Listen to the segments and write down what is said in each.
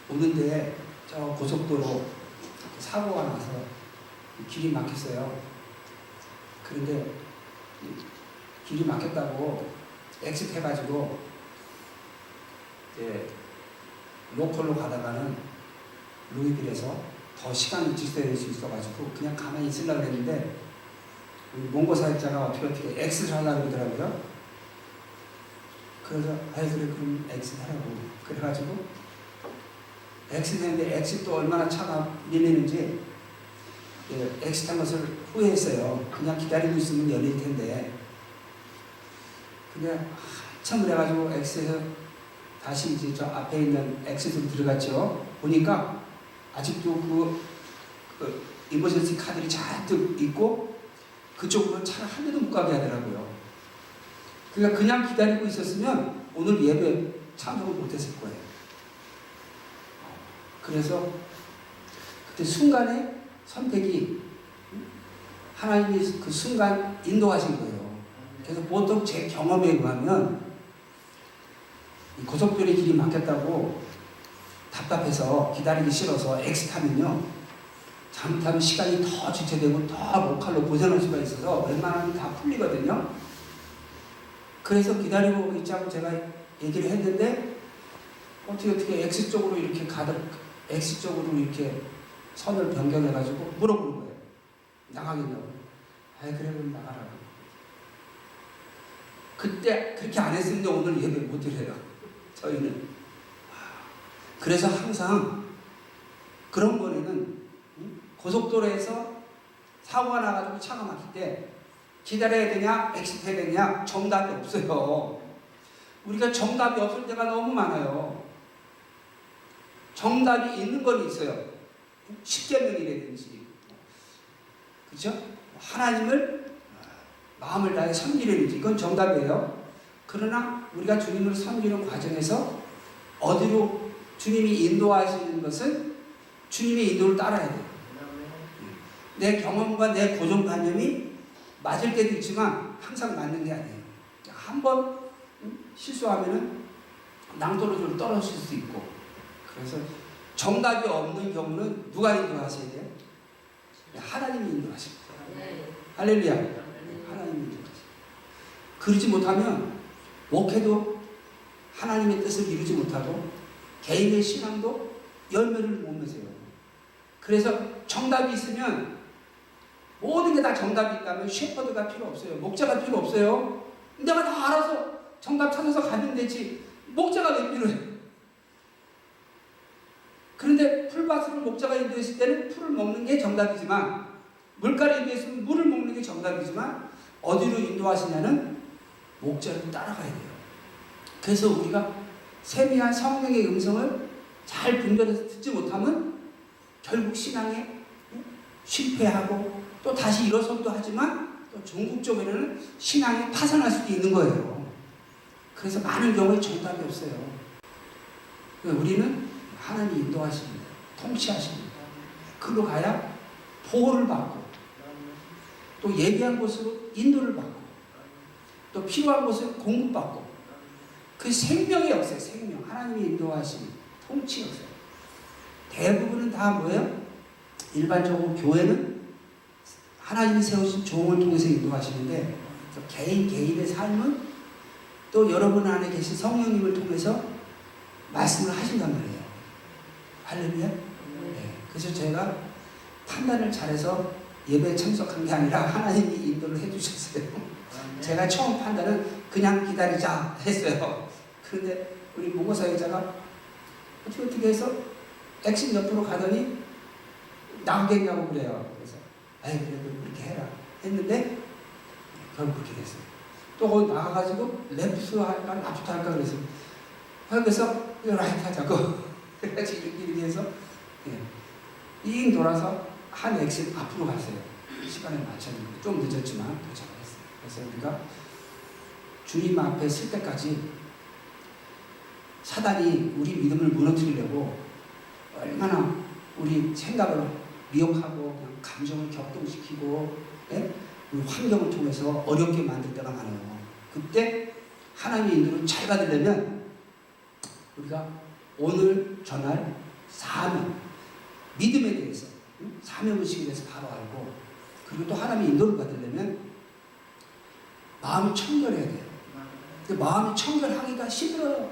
오는데 저 고속도로 사고가 나서 길이 막혔어요. 그런데 길이 막혔다고 엑sit 해가지고 이제 로컬로 가다가는 루이빌에서 더 시간이 지체될 수 있어가지고 그냥 가만히 있으려고 했는데 몽고 사역자가 어떻게 엑sit 하려고 그러더라고요. 그래서 그래 그럼 엑sit 하라고 그래가지고 엑sit 했는데 엑싯도 얼마나 차가 밀리는지 엑sit 한 것을 후회했어요. 그냥 기다리고 있으면 열릴 텐데. 근데 한참 그래가지고 엑싯에서 다시 이제 저 앞에 있는 엑싯으로 들어갔죠. 보니까 아직도 그 이머전시 카드들이 잔뜩 있고 그쪽으로 차를 한 대도 못 가게 하더라고요. 그러니까 그냥 기다리고 있었으면 오늘 예배 참석을 못했을 거예요. 그래서 그때 순간의 선택이 하나님이 그 순간 인도하신 거예요. 그래서 보통 제 경험에 의하면 이 고속도로의 길이 막혔다고 답답해서 기다리기 싫어서 엑스타면요 잘못하면 시간이 더 지체되고 더 로컬로 고생할 수가 있어서 웬만하면 다 풀리거든요. 그래서 기다리고 있자고 제가 얘기를 했는데 어떻게 엑스 쪽으로 이렇게 엑스 쪽으로 이렇게 선을 변경해가지고 물어보는 거예요. 나가겠냐고. 아이 그래 그럼 나가라고. 그때 그렇게 안 했으면 오늘 예배 못 드려요. 저희는. 그래서 항상 그런 거에는 고속도로에서 사고가 나가지고 차가 막힐 때 기다려야 되냐 엑sit 해야 되냐 정답이 없어요. 우리가 정답이 없을 때가 너무 많아요. 정답이 있는 건 있어요. 십계명이라든지 그렇죠? 하나님을 마음을 다해 섬기려든지 이건 정답이에요. 그러나 우리가 주님을 섬기는 과정에서 어디로 주님이 인도하시는 것은 주님의 인도를 따라야 돼요. 내 경험과 내 고정관념이 맞을 때도 있지만 항상 맞는 게 아니에요. 한번 실수하면은 낭떠러지로 떨어질 수도 있고. 그래서 정답이 없는 경우는 누가 인도하셔야 돼요? 하나님이 인도하십니다. 할렐루야. 하나님이 인도하십니다. 그러지 못하면 목회도 하나님의 뜻을 이루지 못하고 개인의 신앙도 열매를 못 맺어요. 그래서 정답이 있으면 모든 게 다 정답이 있다면 셰퍼드가 필요 없어요. 목자가 필요 없어요. 내가 다 알아서 정답 찾아서 가면 되지. 목자가 왜 필요해? 그런데 풀밭으로 목자가 인도했을 때는 풀을 먹는 게 정답이지만 물가를 인도했으면 물을 먹는 게 정답이지만 어디로 인도하시냐는 목자를 따라가야 돼요. 그래서 우리가 세미한 성령의 음성을 잘 분별해서 듣지 못하면 결국 신앙에 실패하고 또 다시 일어서기도 하지만 또 종국적으로는 신앙이 파산할 수도 있는 거예요. 그래서 많은 경우에 정답이 없어요. 우리는 하나님이 인도하십니다. 통치하십니다. 그로 가야 보호를 받고 또 예비한 곳으로 인도를 받고 또 필요한 곳을 공급받고 그 생명의 역사예요. 생명. 하나님이 인도하신 통치 역사예요. 대부분은 다 뭐예요? 일반적으로 교회는 하나님이 세우신 종을 통해서 인도하시는데 개인의 삶은 또 여러분 안에 계신 성령님을 통해서 말씀을 하신단 말이에요. 할렐루야? 네. 그래서 제가 판단을 잘해서 예배에 참석한 게 아니라 하나님이 인도를 해주셨어요. 제가 처음 판단은 그냥 기다리자 했어요. 그런데 우리 몽고 사역자가 어떻게 해서 엑sit 옆으로 가더니 나오겠냐고 그래요. 그래서 아이 그래도 그렇게 해라 했는데 결국 그렇게 됐어요. 또 거기 나가가지고 랩스 할까 라프트 할까 그래서 라이트 하자고 그래가지고 이렇게 해서 잉 돌아서 한 엑sit 앞으로 갔어요. 시간에 맞췄는데 좀 늦었지만 도착을 했어요. 그래서 우리가 주님 앞에 설 때까지 사단이 우리 믿음을 무너뜨리려고 얼마나 우리 생각을 미혹하고 그냥 감정을 격동시키고 우리 환경을 통해서 어렵게 만들 때가 많아요. 그때 하나님의 인도를 잘 받으려면 우리가 오늘 전날 사명, 믿음에 대해서, 사명의식에 대해서 바로 알고, 그리고 또 하나님의 인도를 받으려면 마음이 청결해야 돼요. 근데 마음이 청결하기가 힘들어요.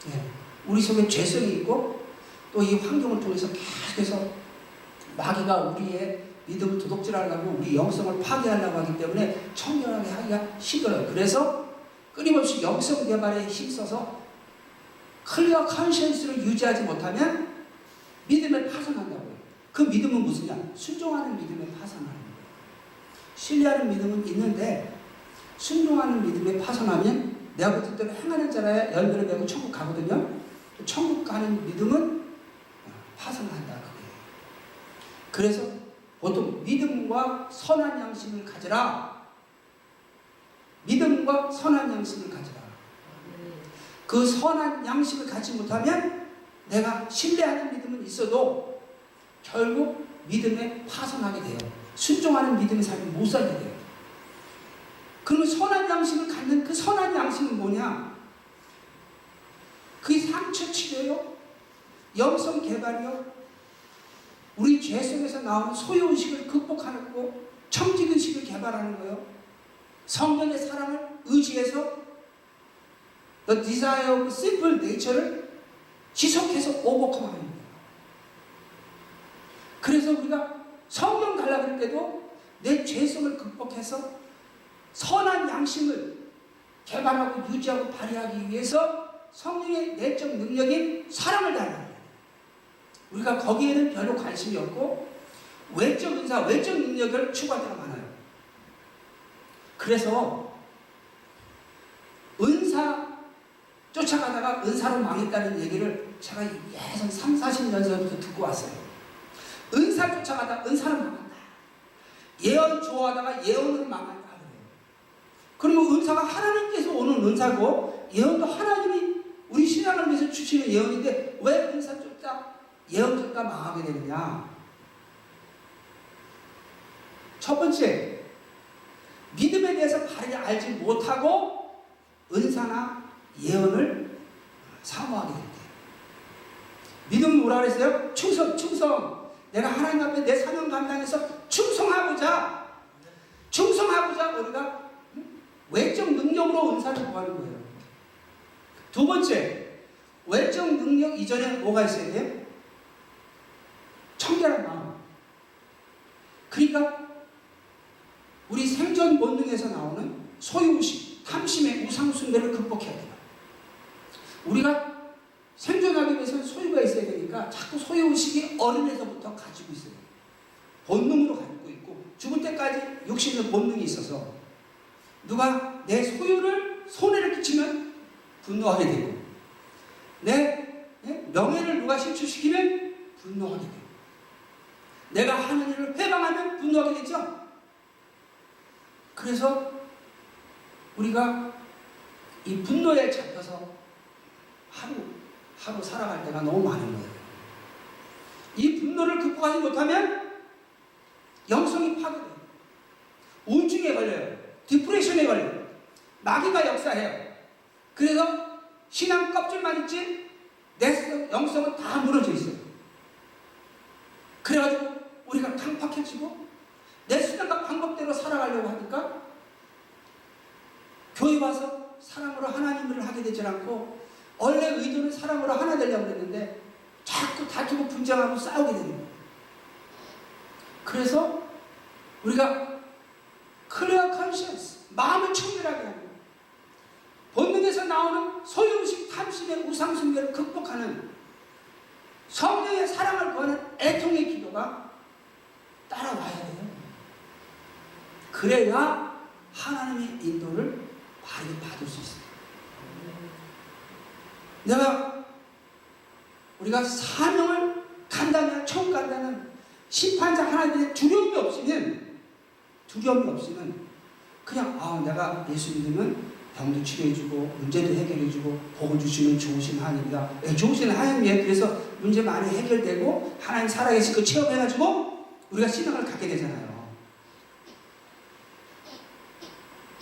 예. 우리 속에 죄성이 있고 또 이 환경을 통해서 계속해서 마귀가 우리의 믿음을 도둑질하려고 우리 영성을 파괴하려고 하기 때문에 청결하게 하기가 힘들어요. 그래서 끊임없이 영성 개발에 힘써서 클리어 컨시언스를 유지하지 못하면 믿음에 파산한다고요. 그 믿음은 무슨냐? 순종하는 믿음에 파산하는 거예요. 신뢰하는 믿음은 있는데 순종하는 믿음에 파산하면 내가 그 뜻대로 행하는 자라야 열매를 맺고 천국 가거든요. 천국 가는 믿음은 파산한다 그거예요. 그래서 보통 믿음과 선한 양심을 가져라. 믿음과 선한 양심을 가져라. 그 선한 양심을 갖지 못하면 내가 신뢰하는 믿음은 있어도 결국 믿음에 파산하게 돼요. 순종하는 믿음의 삶을 못 살게 돼요. 그러면 선한 양심을 갖는 그 선한 양심은 뭐냐? 그게 상처 치료요, 영성 개발이요, 우리 죄 속에서 나오는 소유의식을 극복하는 거, 청직의식을 개발하는 거요, 성령의 사랑을 의지해서 the desire of simple nature를 지속해서 오버컴하는 거예요. 그래서 우리가 성령 가려고 할 때도 내 죄성을 극복해서 선한 양심을 개발하고 유지하고 발휘하기 위해서 성령의 내적 능력인 사랑을 달라야 돼요. 우리가 거기에는 별로 관심이 없고 외적 은사, 외적 능력을 추구할 때가 많아요. 그래서 은사 쫓아가다가 은사로 망했다는 얘기를 제가 예전 30-40년 전부터 듣고 왔어요. 은사 쫓아가다가 은사로 망한다. 예언 좋아하다가 예언으로 망한다. 그리고 은사가 하나님께서 오는 은사고 예언도 하나님이 우리 신앙을 위해서 주시는 예언인데 왜 은사 쫓다 예언 쫓다 망하게 되느냐? 첫 번째, 믿음에 대해서 바르게 알지 못하고 은사나 예언을 사모하게 됩니다. 믿음은 뭐라 그랬어요? 충성. 내가 하나님 앞에 내 사명 감당해서 충성하고자 우리가 외적 능력으로 은사를 구하는 거예요. 두 번째, 외적 능력 이전에 뭐가 있어야 돼요? 청결한 마음. 그러니까 우리 생존 본능에서 나오는 소유의식, 탐심의 우상숭배를 극복해야 돼요. 우리가 생존하기 위해서는 소유가 있어야 되니까 자꾸 소유의식이 어린애서부터 가지고 있어요. 본능으로 가지고 있고 죽을 때까지 육신의 본능이 있어서 누가 내 소유를 손해를 끼치면 분노하게 되고 내 명예를 누가 실추시키면 분노하게 되고 내가 하는 일을 회방하면 분노하게 되죠. 그래서 우리가 이 분노에 잡혀서 하루 살아갈 때가 너무 많은 거예요. 이 분노를 극복하지 못하면 영성이 파괴돼요. 우울증에 걸려요. 디프레션에 걸려요. 마귀가 역사해요. 그래서 신앙 껍질만 있지 내 영성은 다 무너져 있어요. 그래가지고 우리가 강팍해지고 내 수단과 방법대로 살아가려고 하니까 교회 와서 사랑으로 하나님을 하게 되지 않고 원래 의도는 사랑으로 하나 되려고 했는데 자꾸 다투고 분쟁하고 싸우게 되는 거예요. 그래서 우리가 클리어 컨시언스, 마음을 청결하게 하는 본능에서 나오는 소유의식, 탐심의 우상숭배를 극복하는 성령의 사랑을 구하는 애통의 기도가 따라와야 돼요. 그래야 하나님의 인도를 바르게 받을 수 있어요. 우리가 사명을 간다면, 천국 간다는 심판자 하나님의 두려움이 없으면 그냥 내가 예수 믿으면 병도 치료해주고 문제도 해결해주고 복을 주시는 좋으신 하나님이다. 좋으신 하나님이에요. 그래서 문제 많이 해결되고 하나님 살아계신 그 체험해가지고 우리가 신앙을 갖게 되잖아요.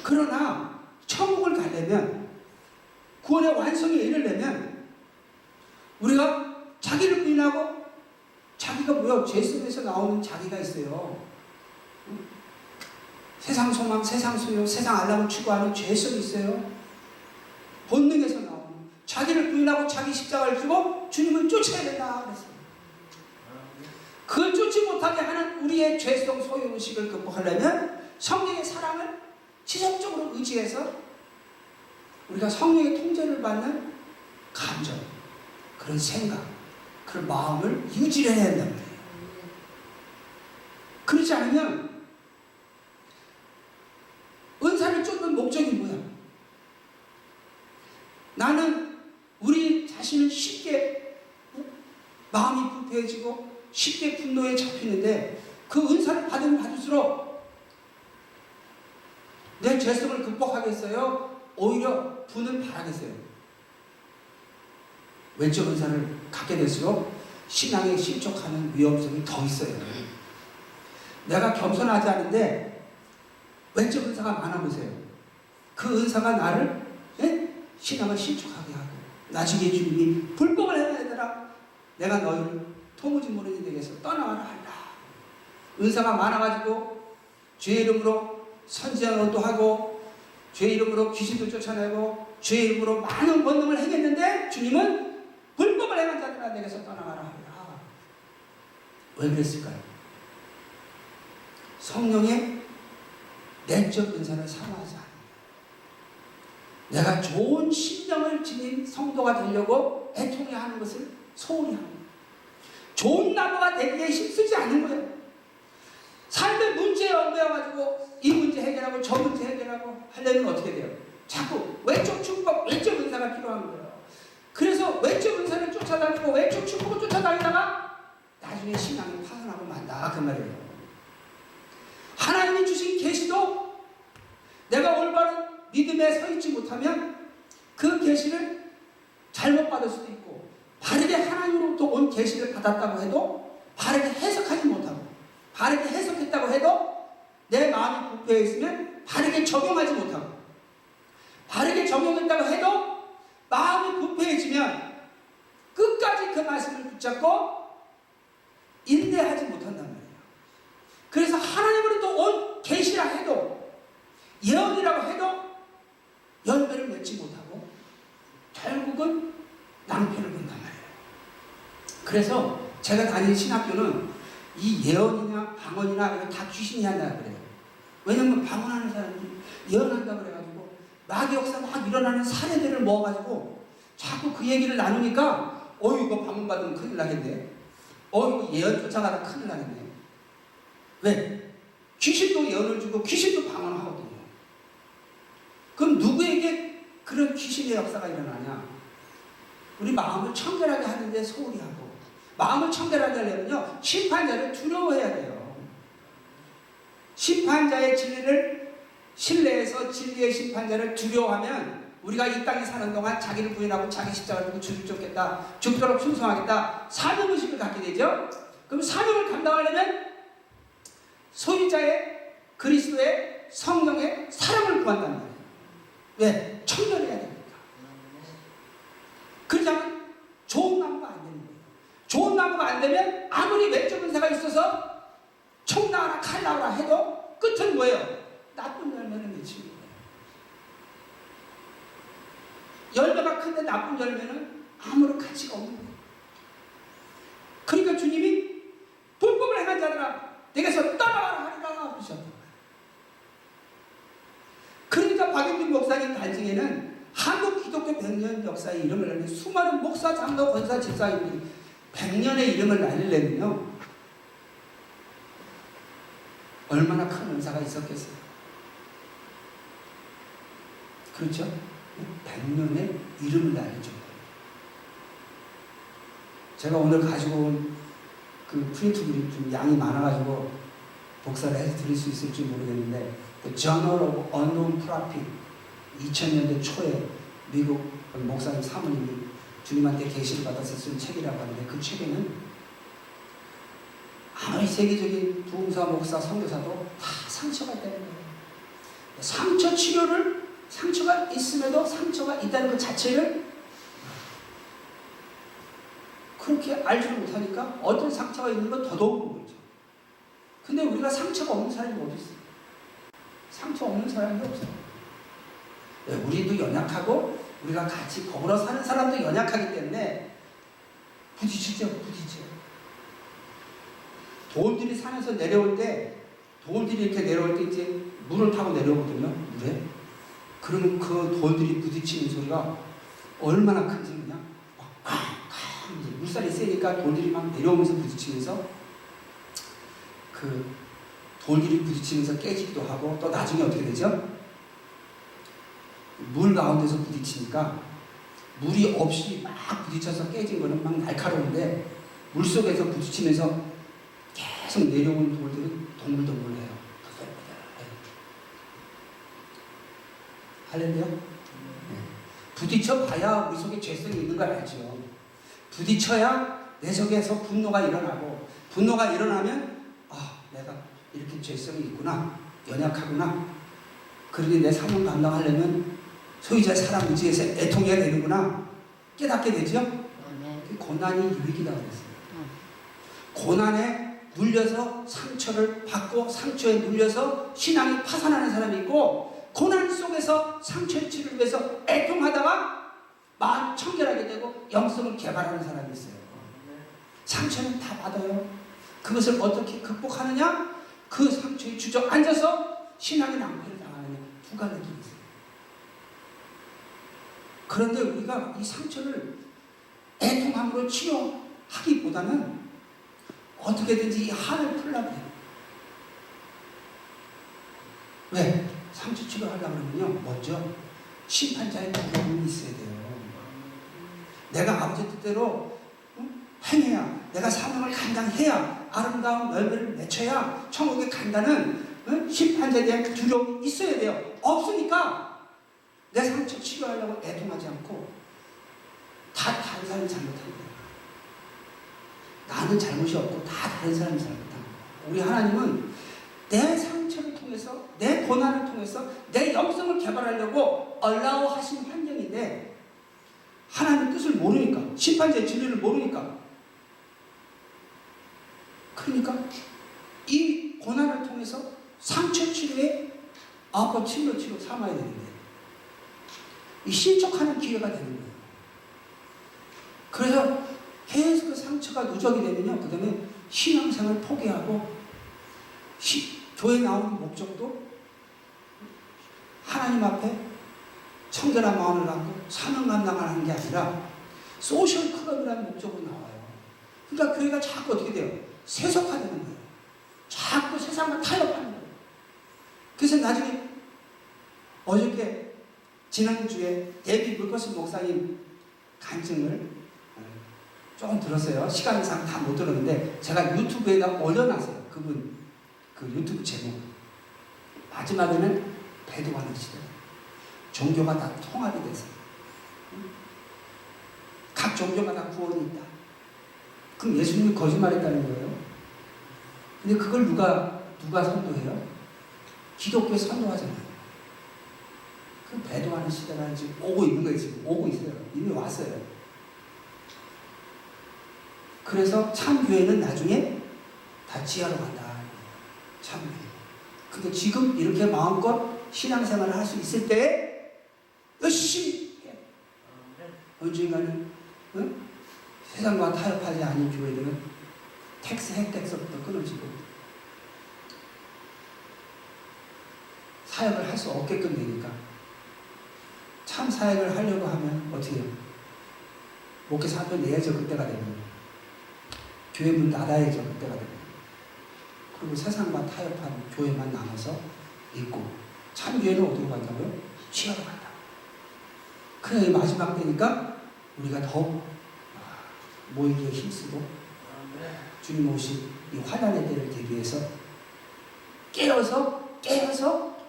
그러나 천국을 가려면 구원의 완성에 이르려면 우리가 자기를 부인하고 자기가 뭐야? 죄 속에서 나오는 자기가 있어요. 세상 소망, 세상 수요, 세상 안락을 추구하는 죄 속이 있어요. 본능에서 나오는 자기를 부인하고 자기 십자가를 지고 주님을 쫓아야 된다 그랬어요. 그걸 쫓지 못하게 하는 우리의 죄성 소유의식을 극복하려면 성령의 사랑을 지속적으로 의지해서 우리가 성령의 통제를 받는 감정, 그런 생각, 그런 마음을 유지를 해야 한단 말이에요. 그렇지 않으면 은사를 쫓는 목적이 뭐야? 나는 우리 자신은 쉽게 마음이 불쾌해지고 쉽게 분노에 잡히는데 그 은사를 받으면 받을수록 내 죄성을 극복하겠어요? 오히려 분을 바라겠어요? 외적 은사를 갖게 될수록 신앙에 실족하는 위험성이 더 있어요. 내가 겸손하지 않은데 외적 은사가 많아보세요. 그 은사가 나를 신앙을 실족하게 하고 나중에 주님이 불법을 해야 되더라. 내가 너희를 도무지 모르는 데에서 떠나가라 한다. 은사가 많아가지고 죄 이름으로 선지한 것도 하고 죄 이름으로 귀신도 쫓아내고 죄 이름으로 많은 권능을 행했는데 주님은 불법을 행한 자들아 내게서 떠나가라 한다. 왜 그랬을까요? 성령의 내적 은사를 사모하지 않아요. 내가 좋은 심령을 지닌 성도가 되려고 애통해 하는 것을 소홀히 합니다. 좋은 나무가 되기에 힘쓰지 않는 거예요. 삶의 문제에 얽매여가지고 이 문제 해결하고 저 문제 해결하고 하려면 어떻게 돼요? 자꾸 외적 축복, 외적 은사가 필요한 거예요. 그래서 외적 은사를 쫓아다니고 외적 축복을 쫓아다니다가 나중에 신앙이 파산하고 만다 그 말이에요. 하나님이 주신 계시도 내가 올바른 믿음에 서 있지 못하면 그 계시를 잘못 받을 수도 있고 바르게 하나님으로부터 온 계시를 받았다고 해도 바르게 해석하지 못하고 바르게 해석했다고 해도 내 마음이 부패해 있으면 바르게 적용하지 못하고 바르게 적용했다고 해도 마음이 부패해지면 끝까지 그 말씀을 붙잡고 인내하지 못한단 말이에요. 그래서 하나님으로부터 온 계시라 해도 예언이라고 해도 열매를 맺지 못하고 결국은 낭패를 본단 말이에요. 그래서 제가 다니는 신학교는 이 예언이나 방언이나 이거 다 귀신이 한다 그래요. 왜냐면 방언하는 사람들이 예언한다 그래가지고 마귀 역사 막 일어나는 사례들을 모아가지고 자꾸 그 얘기를 나누니까 이거 방언 받으면 큰일 나겠네. 이거 예언 쫓아가다 큰일 나겠네. 왜? 귀신도 예언을 주고 귀신도 방언을 하거든요. 그럼 누구에게 그런 귀신의 역사가 일어나냐? 우리 마음을 청결하게 하는데 소홀히 하고 마음을 청결하게 하려면요 심판자를 두려워해야 돼요. 심판자의 진리를 신뢰해서 진리의 심판자를 두려워하면 우리가 이 땅에 사는 동안 자기를 부인하고 자기 십자가를 두고 주를 쫓겠다, 죽도록 충성하겠다, 사명의식을 갖게 되죠. 그럼 사명을 감당하려면 소유자의 그리스도의 성령의 사랑을 구한단 말이에요. 왜? 청결해야 됩니다. 그렇지 않으면 좋은 나무가 안 되는 거예요. 좋은 나무가 안 되면 아무리 외적 은사가 있어서 총 나와라 칼 나와라 해도 끝은 뭐예요? 나쁜 열매를 맺히는 거예요. 열매가 큰데 나쁜 열매는 아무런 가치가 없는 거예요. 그러니까 주님이 불법을 행한 자들아 내게서 떠나가라 하리라 그러셨던 거예요. 그러니까 박영진 목사님 단증에는 한국 기독교 100년 역사의 이름을 날린 수많은 목사, 장로, 권사, 집사님들이 100년의 이름을 날리려면요 얼마나 큰 은사가 있었겠어요. 그렇죠? 100년의 이름을 날릴 정도예요. 제가 오늘 가지고 온 그 프린트물이 좀 양이 많아가지고 복사를 해서 드릴 수 있을지 모르겠는데 The Journal of Unknown Prophet 2000년대 초에 미국 목사님 사모님이 주님한테 계시를 받아서 쓴 책이라고 하는데 그 책에는 아무리 세계적인 부흥사, 목사, 선교사도 다 상처가 있다는 거예요. 상처 치료를 상처가 있음에도 상처가 있다는 그 자체를 그 그렇게 알지를 못하니까 어떤 상처가 있는 건 더더욱 모르죠. 근데 우리가 상처가 없는 사람이 어디 있어요? 상처 없는 사람이 없어요. 네, 우리도 연약하고 우리가 같이 더불어 사는 사람도 연약하기 때문에 부딪히죠. 돌들이 산에서 내려올 때, 돌들이 이렇게 내려올 때 이제 물을 타고 내려오거든요. 물에. 그러면 그 돌들이 부딪히는 소리가 얼마나 큰지 그냥 이제 물살이 세니까 돌들이 막 내려오면서 부딪히면서 그 돌들이 부딪히면서 깨지기도 하고, 또 나중에 어떻게 되죠? 물 가운데서 부딪히니까 물이 없이 막 부딪혀서 깨진 거는 막 날카로운데 물 속에서 부딪히면서 계속 내려오는 돌들은 동글동글해요. 할렐루야? 네. 부딪혀 봐야 우리 속에 죄성이 있는 걸 알죠. 부딪혀야 내 속에서 분노가 일어나고, 분노가 일어나면 내가 이렇게 죄성이 있구나, 연약하구나, 그러니 내 사명 감당하려면 소유자의 사랑 의지에서 애통해야 되는구나 깨닫게 되죠. 고난이 유익이라고 그랬어요. 고난에 눌려서 상처를 받고 상처에 눌려서 신앙이 파산하는 사람이 있고, 고난 속에서 상처를 치료를 위해서 애통하다가 마음 청결하게 되고 영성을 개발하는 사람이 있어요. 상처는 다 받아요. 그것을 어떻게 극복하느냐? 그 상처에 주저앉아서 신앙의 낭패를 당하느냐, 두 가지 길이 있어요. 그런데 우리가 이 상처를 애통함으로 치료하기보다는 어떻게든지 이 한을 풀려고 해요. 왜? 상처 치료하려고 그러면요, 먼저 심판자의 두려움이 있어야 돼요. 내가 아버지 뜻대로 행해야, 내가 사명을 감당해야, 아름다운 열매를 맺혀야 천국에 간다는 심판자에 대한 두려움이 있어야 돼요. 없으니까 내 상처 치료하려고 애통하지 않고 다 다른 사람이 잘못한 거예요. 나는 잘못이 없고 다 다른 사람이 잘못한 거예요. 우리 하나님은 내 상처를 통해서, 내 고난을 통해서 내 영성을 개발하려고 allow 하신 환경인데, 하나님 뜻을 모르니까, 심판자의 진리를 모르니까, 그러니까 이 고난을 통해서 상처 치료에 치료 삼아야 되는데, 이 실족하는 기회가 되는 거예요. 그래서 계속 그 상처가 누적이 되면요, 그 다음에 신앙생활을 포기하고, 교회 나오는 목적도 하나님 앞에 청결한 마음을 갖고 사명 감당을 하는 게 아니라 소셜 클럽이라는 목적으로 나와요. 그러니까 교회가 자꾸 어떻게 돼요? 세속화되는 거예요. 자꾸 세상과 타협하는 거예요. 그래서 나중에 어저께 지난주에 데이빗 물커스 목사님 간증을 조금 들었어요. 시간상 다 못 들었는데 제가 유튜브에다 올려놨어요. 그분 그 유튜브 제목. 마지막에는 배도하는 시대. 종교가 다 통합이 돼서 각 종교가 다 구원이 있다. 그럼 예수님이 거짓말했다는 거예요. 근데 그걸 누가 선도해요? 기독교에 선도하잖아요. 그 배도하는 시대가 지금 오고 있는 거예요. 지금 오고 있어요. 이미 왔어요. 그래서 참교회는 나중에 다 지하로 간다. 참교회. 근데 지금 이렇게 마음껏 신앙생활을 할 수 있을 때 열심히 해. 언젠가는 세상과 타협하지 않은 교회들은 텍스 혜택서부터 끊어지고 사역을 할 수 없게끔 되니까, 참 사역을 하려고 하면 어떻게 해요? 목회사 한번 내야죠. 그때가 되면 교회 문 닫아야죠. 그때가 되면. 그리고 세상과 타협한 교회만 남아서 있고, 참교회는 어디로 간다고요? 지하로 간다. 그래, 마지막 때니까 우리가 더 모이기에 힘쓰고 주님 오신 이 환난의 때를 대비해서 깨어서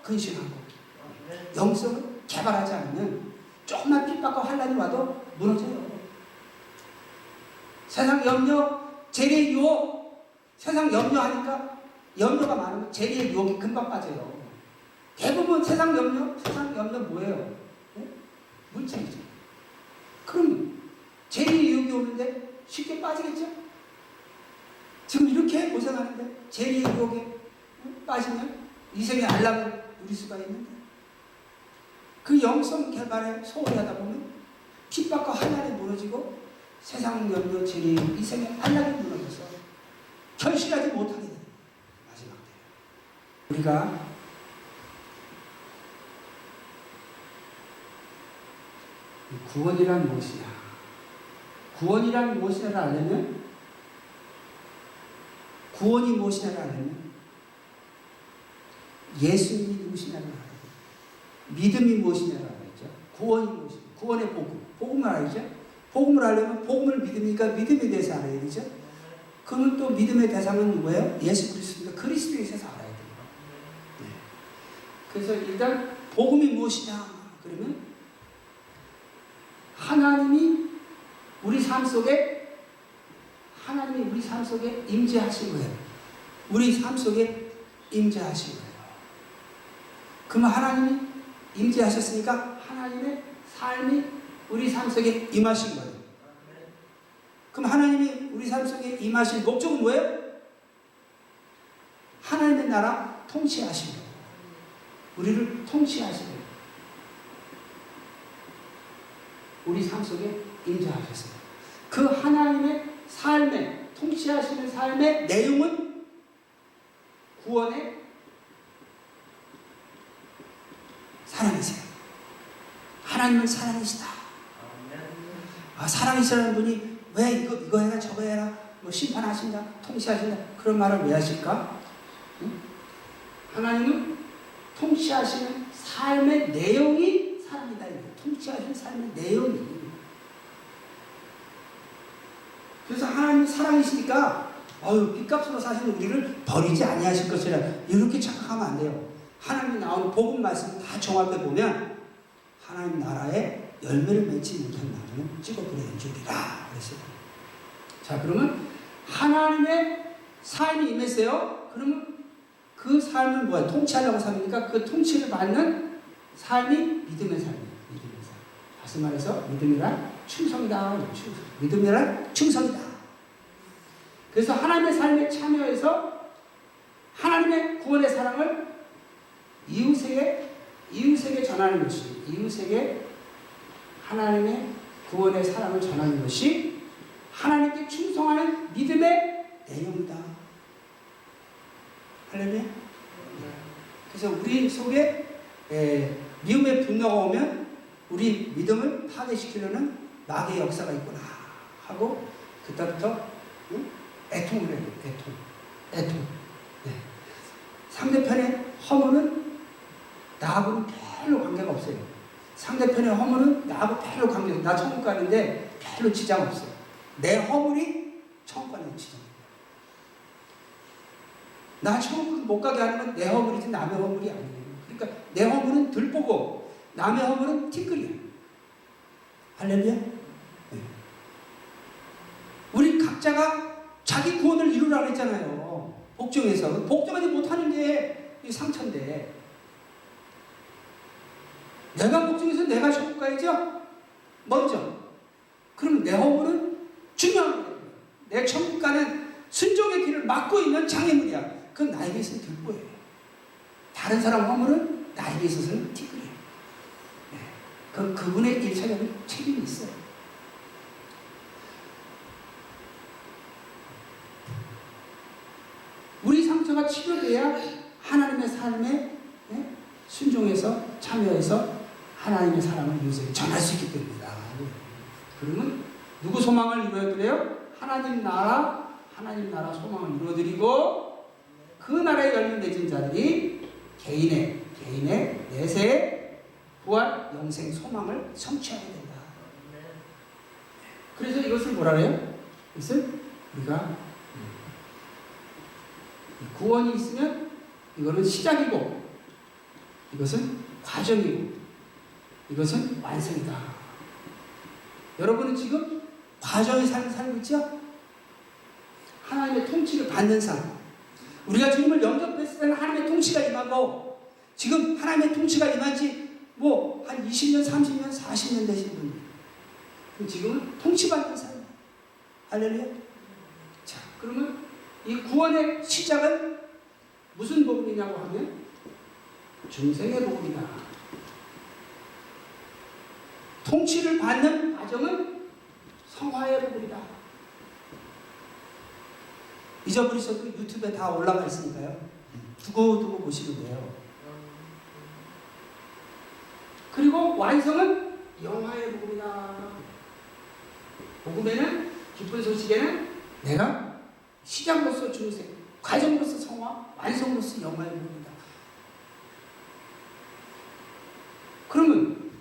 근신하고 영성을 개발하지 않으면 조금만 핍박과 환난이 와도 무너져요. 세상 염려, 재리의 유혹, 세상 염려하니까, 염려가 많으면 재리의 유혹이 금방 빠져요. 대부분 세상 염려 뭐예요? 네? 물질이죠. 그럼 재리의 유혹이 오는데 쉽게 빠지겠죠? 지금 이렇게 고생하는데 죄의 유혹에 빠지면 이생의 안락을 누릴 수가 있는데 그 영성 개발에 소홀히 하다 보면 핍박과 한란이 무너지고 세상 염려 죄의 이생의 안락이 무너져서 결실하지 못하게 됩니다. 마지막 때 우리가 구원이란 무엇이냐? 구원이란 무엇이냐를 알려면 구원이 무엇이냐를 알려면 예수님이 누구시냐를 알아야 돼요. 믿음이 무엇이냐를 알아야죠. 구원이 무엇이냐? 구원의 복음. 복음을 알아야죠. 복음을 알려면 복음을 믿으니까 믿음에 대해서 알아야 되죠. 그러면 또 믿음의 대상은 누구예요? 예수 그리스도니까 그리스도에 있어서 알아야 돼요. 네. 그래서 일단 복음이 무엇이냐? 그러면 하나님이 우리 삶 속에 임재하신 거예요. 우리 삶 속에 임재하신 거예요. 그러면 하나님이 임재하셨으니까 하나님의 삶이 우리 삶 속에 임하신 거예요. 그럼 하나님이 우리 삶 속에 임하신 목적은 뭐예요? 하나님의 나라 통치하신 거예요. 우리를 통치하신 거예요. 우리 삶 속에 임재하셨어요. 그 하나님의 삶의 통치하시는 삶의 내용은 구원의 사랑이세요. 하나님은 사랑이시다. 사랑이시라는 분이 왜 이거 해라 저거 해라 뭐 심판하신다 통치하신다 그런 말을 왜 하실까? 응? 하나님은 통치하시는 삶의 내용이 사랑이다. 통치하시는 삶의 내용이. 그래서 하나님이 사랑이시니까 빚값으로 사시는 우리를 버리지 아니하실 것이라 이렇게 착각하면 안 돼요. 하나님이 나오는 복음 말씀 다 종합해 보면 하나님 나라에 열매를 맺지 못한 나무는 찍어버려 주리라 그랬어요. 자, 그러면 하나님의 삶이 임했어요. 그러면 그 삶을 뭐야? 통치하려고 삶이니까 그 통치를 받는 삶이 믿음의 삶이에요. 믿음의 삶. 다시 말해서 믿음이란 충성이다. 믿음이란 충성이다. 그래서 하나님의 삶에 참여해서 하나님의 구원의 사랑을 이웃에게 전하는 것이, 이웃에게 하나님의 구원의 사랑을 전하는 것이 하나님께 충성하는 믿음의 내용이다. 할렐루야? 그래서 우리 속에 미움의 분노가 오면 우리 믿음을 파괴시키려는 마귀의 역사가 있구나 하고 그때부터 애통을 해요. 애통. 네. 상대편의 허물은 나하고는 별로 관계가 없어요. 상대편의 허물은 나하고 별로 관계가 없어요. 나 천국 가는데 별로 지장 없어요. 내 허물이 천국 가는 지장입니다. 나 천국 못 가게 하는 건 내 허물이지 남의 허물이 아니에요. 그러니까 내 허물은 들보고 남의 허물은 티끌이에요. 할렐루야? 네. 우리 각자가 자기 구원을 이루라고 했잖아요. 복종해서. 복종하지 못하는 게 상처인데 내가 복종해서 내가 천국 가야죠? 먼저. 그러면 내 허물은 중요한 거예요. 내 천국 가는 순종의 길을 막고 있는 장애물이야. 그건 나에게 있어서는 들보예요. 다른 사람 허물은 나에게 있어서는 티끌이에요. 네. 그분의 일차적인 책임이 있어요. 우리 상처가 치료돼야 하나님의 삶에 순종해서 참여해서 하나님의 사랑을 이웃에게 전할 수 있기 때문이다. 그러면 누구 소망을 이루어드려요? 하나님 나라 소망을 이루어드리고 그 나라에 열매 맺은 자들이 개인의 내세의 부활 영생 소망을 성취하게 된다. 그래서 이것을 뭐라 해요? 이것을 우리가 구원이 있으면 이거는 시작이고 이것은 과정이고 이것은 완성이다. 여러분은 지금 과정의 삶을 살고 있죠? 하나님의 통치를 받는 삶. 우리가 주님을 영접했을 때는 하나님의 통치가 임하고 지금 하나님의 통치가 임한 지 한 20년, 30년, 40년 되신 분들. 지금은 통치받는 삶. 할렐루야. 자, 그러면 이 구원의 시작은 무슨 복음이냐고 하면 중생의 복음이다. 통치를 받는 과정은 성화의 복음이다. 잊어버리셔도 유튜브에 다 올라가 있으니까요. 두고두고 보시면 돼요. 그리고 완성은 영화의 복음이다. 복음에는, 기쁜 소식에는 내가 시작으로서 중생, 과정으로서 성화, 완성으로서 영화의 복음이다. 그러면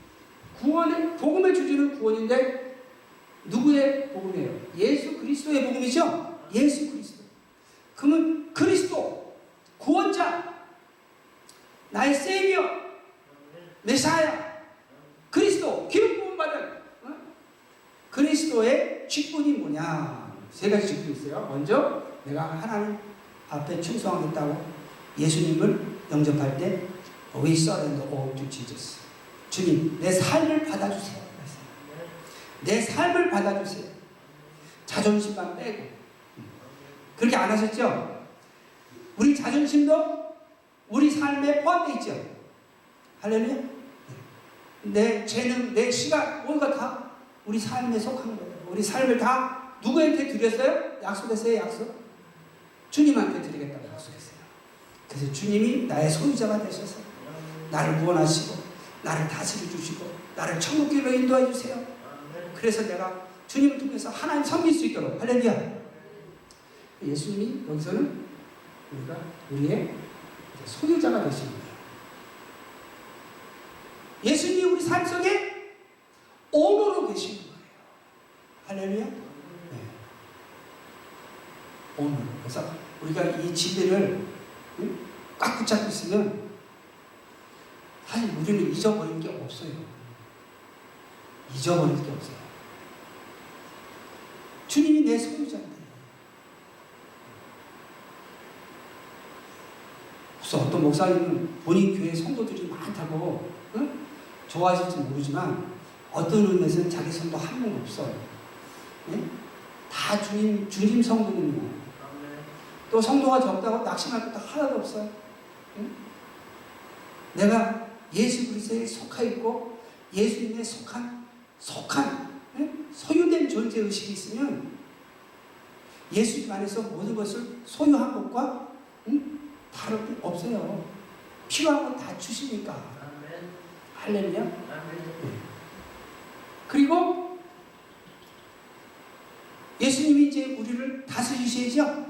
구원의, 복음의 주제는 구원인데 누구의 복음이에요? 예수 그리스도의 복음이죠? 예수 그리스도. 그러면 그리스도, 구원자, 나의 세이비어, 메사야, 그리스도, 기름 부음 받은 그리스도의 직분이 뭐냐? 세 가지 직분이 있어요. 먼저 내가 하나님 앞에 충성하겠다고 예수님을 영접할 때 We surrender all to Jesus. 주님, 내 삶을 받아주세요. 내 삶을 받아주세요. 자존심만 빼고. 그렇게 안 하셨죠? 우리 자존심도 우리 삶에 포함되어 있죠? 할렐루야? 내 재능, 내 시간, 뭔가 다 우리 삶에 속한 거예요. 우리 삶을 다 누구한테 드렸어요? 약속했어요, 약속? 주님한테 드리겠다고 약속했어요. 그래서 주님이 나의 소유자가 되셔서 나를 구원하시고 나를 다스려 주시고 나를 천국길로 인도해 주세요. 그래서 내가 주님을 통해서 하나님 섬길 수 있도록. 할렐루야. 예수님이 여기서는 우리가 우리의 소유자가 되신 거예요. 예수님이 우리 삶 속에 오너로 계시는 거예요. 할렐루야. 네. 오너. 그래서 우리가 이 진리를 꽉 붙잡고 있으면 사실 우리는 잊어버릴 게 없어요. 잊어버릴 게 없어요. 주님이 내 소유자인데. 그래서 어떤 목사님은 본인 교회 성도들이 많다고 좋아하실지 모르지만 어떤 의미에서는 자기 성도 한 명 없어요. 네? 다 주님 성도님이에요. 또 성도가 적다고 낙심할 것도 하나도 없어요. 네? 내가 예수 그리스도에 속하 있고 예수님에 속한 네? 소유된 존재의식이 있으면 예수님 안에서 모든 것을 소유한 것과 다를 게 없어요. 필요한 건 다 주시니까. 할렐루야. 네. 그리고 예수님이 이제 우리를 다스리셔야죠.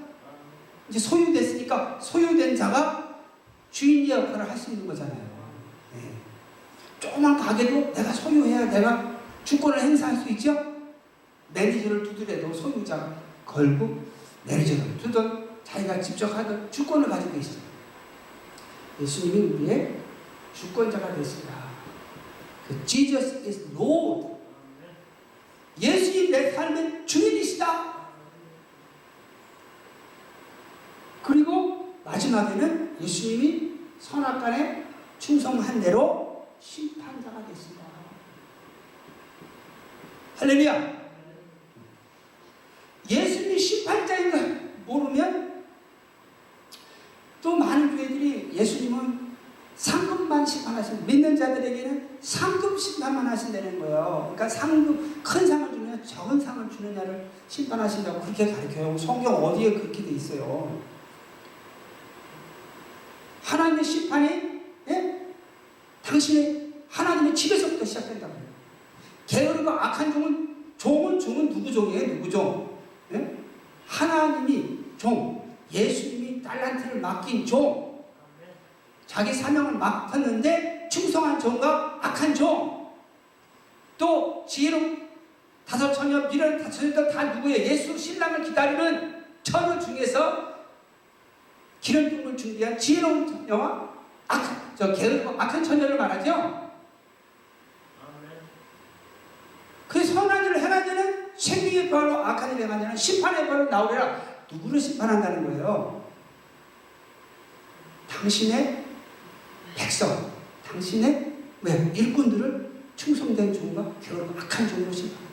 이제 소유됐으니까 소유된 자가 주인의 역할을 할 수 있는 거잖아요. 네. 조그만 가게도 내가 소유해야 내가 주권을 행사할 수 있죠. 매니저를 두드려도 소유자가 걸고 매니저를 두든 자기가 직접 하든 주권을 가지고 계시죠. 예수님이 우리의 주권자가 되십니다. 그 Jesus is Lord. 예수님 내 삶의 주인이시다. 그리고 마지막에는 예수님이 선악간에 충성한 대로 심판자가 되십니다. 할렐루야. 예수님이 심판자인 걸 모르면 또 많은 교회들이 예수님은 상급만 심판하시는, 믿는 자들에게는 상급 심판만 하신다는 거예요. 그러니까 상급, 큰 상을 주느냐 적은 상을 주느냐를 심판하신다고 그렇게 가르쳐요. 성경 어디에 그렇게 돼 있어요. 하나님의 심판이 당신의 하나님의 집에서부터 시작된다고 해요. 게으르고 악한 종은 누구 종이에요? 누구 종? 예? 하나님이 종, 예수님이 달란트를 맡긴 종, 자기 사명을 맡았는데 충성한 종과 악한 종, 또 지혜로운 다섯 처녀, 미련한 다섯 처녀들 다 누구예요? 예수 신랑을 기다리는 처녀 중에서 기름통을 준비한 지혜로운 처녀와 게으르고 악한 처녀를 말하죠. 그 선한 일을 행한 자는 생명의 벌로, 악한 일을 행한 자는 심판의 벌로 나오리라. 누구를 심판한다는 거예요? 당신의 백성, 당신의 일꾼들을 충성된 종과 게으르고 악한 종으로 심판합니다.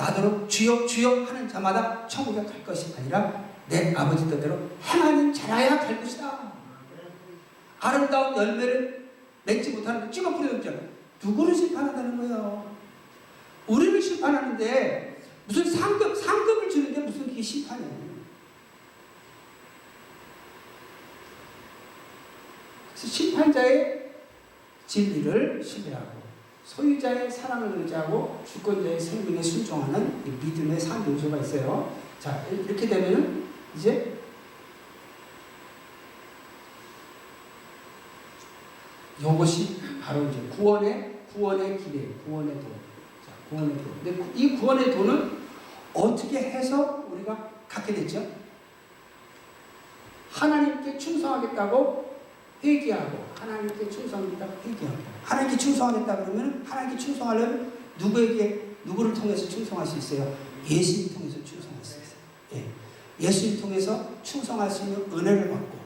나더러 주여 주여 하는 자마다 천국에 갈 것이 아니라 내 아버지 뜻대로 행하는 자라야 갈 것이다. 아름다운 열매를 맺지 못하는 찌꺼 뿌리는 자 누구를 심판한다는 거예요? 우리를 심판하는데 무슨 상급을 주는데 무슨 그게 심판이에요? 그래서 심판자의 진리를 신뢰하고 소유자의 사랑을 의지하고 주권자의 생명에 순종하는 믿음의 3요소가 있어요. 자, 이렇게 되면은 이제 이것이 바로 이제 구원의 길이에요. 구원의 도. 자, 구원의 도. 근데 이 구원의 도는 어떻게 해서 우리가 갖게 됐죠? 하나님께 충성하겠다고 회개하고 하나님께 충성하겠다고 회개하고 하나님께 충성하겠다 그러면 하나님께 충성하려면 누구를 통해서 충성할 수 있어요? 예수님 통해서 충성할 수 있어요. 예. 예수님 통해서 충성할 수 있는 은혜를 받고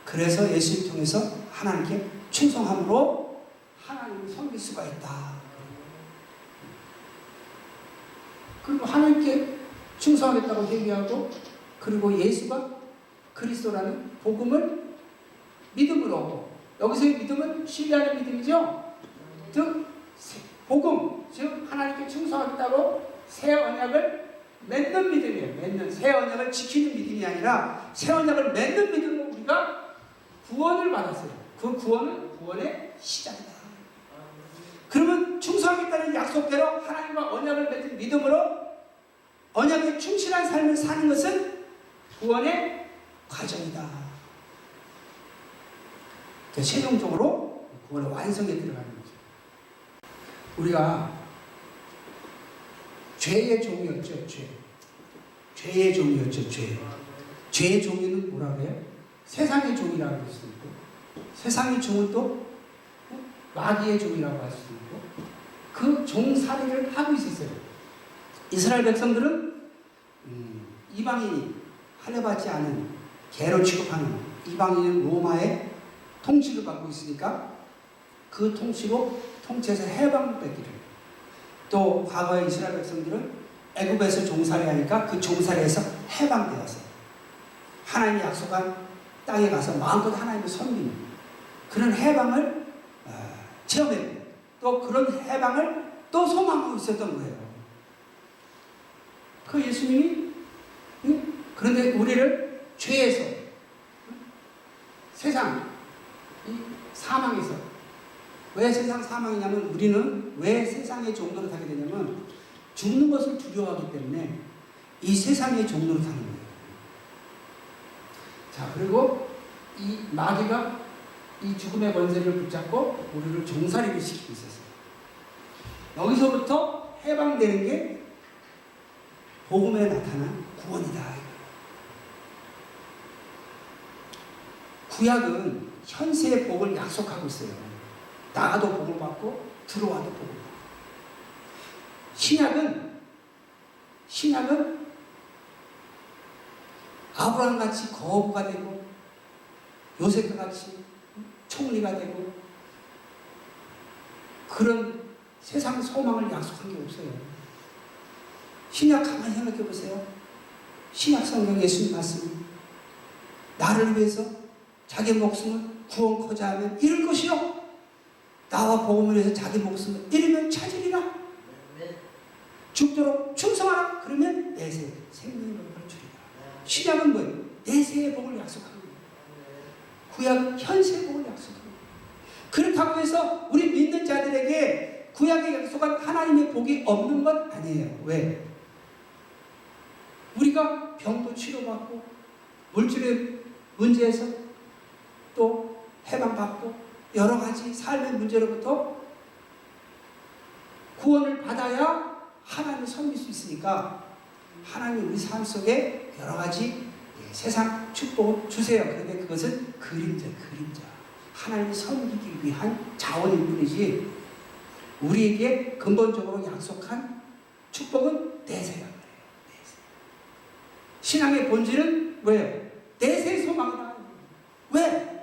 그래서 예수님 통해서 하나님께 충성함으로 하나님을 섬길 수가 있다. 그리고 하나님께 충성하겠다고 회개하고 그리고 예수가 그리스도라는 복음을 믿음으로 여기서의 믿음은 신뢰하는 믿음이죠. 즉 복음 즉 하나님께 충성하겠다고 새 언약을 맺는 믿음이에요. 새 언약을 지키는 믿음이 아니라 새 언약을 맺는 믿음으로 우리가 구원을 받았어요. 그 구원은 구원의 시작이다. 그러면 충성하겠다는 약속대로 하나님과 언약을 맺은 믿음으로 언약에 충실한 삶을 사는 것은 구원의 과정이다. 최종적으로 구원의 완성에 들어가는 거죠. 우리가 죄의 종이었죠. 죄의 종이었죠. 죄의 종이는 뭐라 그래요? 세상의 종이라고 할 수도 있고 세상의 종은 또 마귀의 종이라고 할 수도 있고 그 종살이를 하고 있었어요. 이스라엘 백성들은 이방인이 할례받지 않은 개로 취급하는 이방인은 로마의 통치를 받고 있으니까 그 통치에서 해방되기를 또 과거의 이스라엘 백성들은 애굽에서 종살이하니까 그 종살이에서 해방되어서 하나님이 약속한 땅에 가서 마음껏 하나님을 섬기는 그런 해방을 체험했고 또 그런 해방을 또 소망하고 있었던 거예요. 그 예수님이 그런데 우리를 죄에서 세상 이 사망에서 왜 세상 사망이냐면 우리는 왜 세상의 종로를 타게 되냐면 죽는 것을 두려워하기 때문에 이 세상의 종로를 타는 거예요. 자, 그리고 이 마귀가 이 죽음의 권세를 붙잡고 우리를 종살이를 시키고 있었어요. 여기서부터 해방되는 게 복음에 나타난 구원이다. 구약은 현세의 복을 약속하고 있어요. 나가도 복을 받고 들어와도 복을 받고. 신약은 아브라함같이 거부가 되고 요셉같이 총리가 되고 그런 세상 소망을 약속한 게 없어요. 신약 가만히 생각해 보세요. 신약 성경 예수님 말씀 나를 위해서 자기 목숨을 구원코자 하면 잃을 것이요 나와 복음을 위해서 자기 목숨을 잃으면 찾으리라. 죽도록 충성하라. 그러면 내세 생명의 복을 주리라. 신약은 뭐예요? 내세의 복을 약속하는 거예요. 구약은 현세의 복을 약속하는 거예요. 그렇다고 해서 우리 믿는 자들에게 구약의 약속한 하나님의 복이 없는 건 아니에요. 왜? 우리가 병도 치료받고 물질의 문제에서 또 해방받고 여러 가지 삶의 문제로부터 구원을 받아야 하나님을 섬길 수 있으니까 하나님이 우리 삶 속에 여러 가지 세상 축복을 주세요. 그런데 그것은 그림자. 하나님을 섬기기 위한 자원일 뿐이지 우리에게 근본적으로 약속한 축복은 내세란 말이에요. 내세. 신앙의 본질은 뭐예요? 내세의 소망이다. 왜?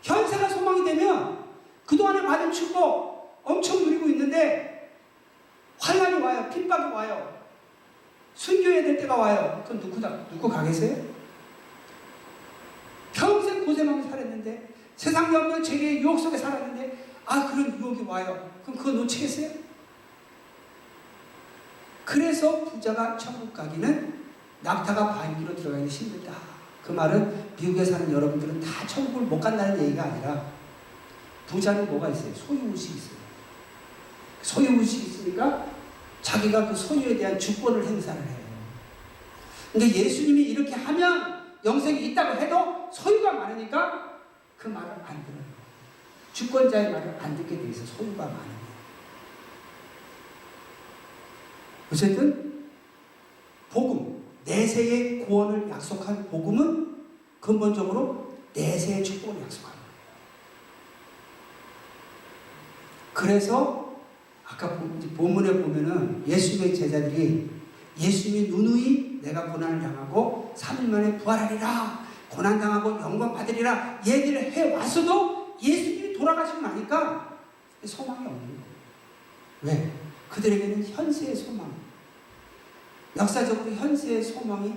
현세가 소망이 되면 그동안에 받은 축복 엄청 누리고 있는데 환난이 와요. 핍박이 와요. 순교해야 될 때가 와요. 그건 누구 가겠어요? 평생 고생하면서 살았는데, 세상에 없는 죄의 유혹 속에 살았는데, 그런 유혹이 와요. 그럼 그거 놓치겠어요? 그래서 부자가 천국 가기는 낙타가 바위로 들어가기 힘들다. 그 말은 미국에 사는 여러분들은 다 천국을 못 간다는 얘기가 아니라, 부자는 뭐가 있어요? 소유의식이 있어요. 소유의식이 있으니까 자기가 그 소유에 대한 주권을 행사를 해요. 근데 예수님이 이렇게 하면 영생이 있다고 해도 소유가 많으니까 그 말을 안 들어요. 주권자의 말을 안 듣게 돼 있어. 소유가 많은 거예요. 어쨌든 복음, 내세의 구원을 약속한 복음은 근본적으로 내세의 축복을 약속하는 거예요. 그래서 아까 본문에 보면은 예수님의 제자들이 예수님이 누누이 내가 고난을 당하고 3일 만에 부활하리라, 고난당하고 영광 받으리라 얘기를 해왔어도 예수님이 돌아가시고 나니까 소망이 없는 거예요. 왜? 그들에게는 현세의 소망, 역사적으로 현세의 소망이,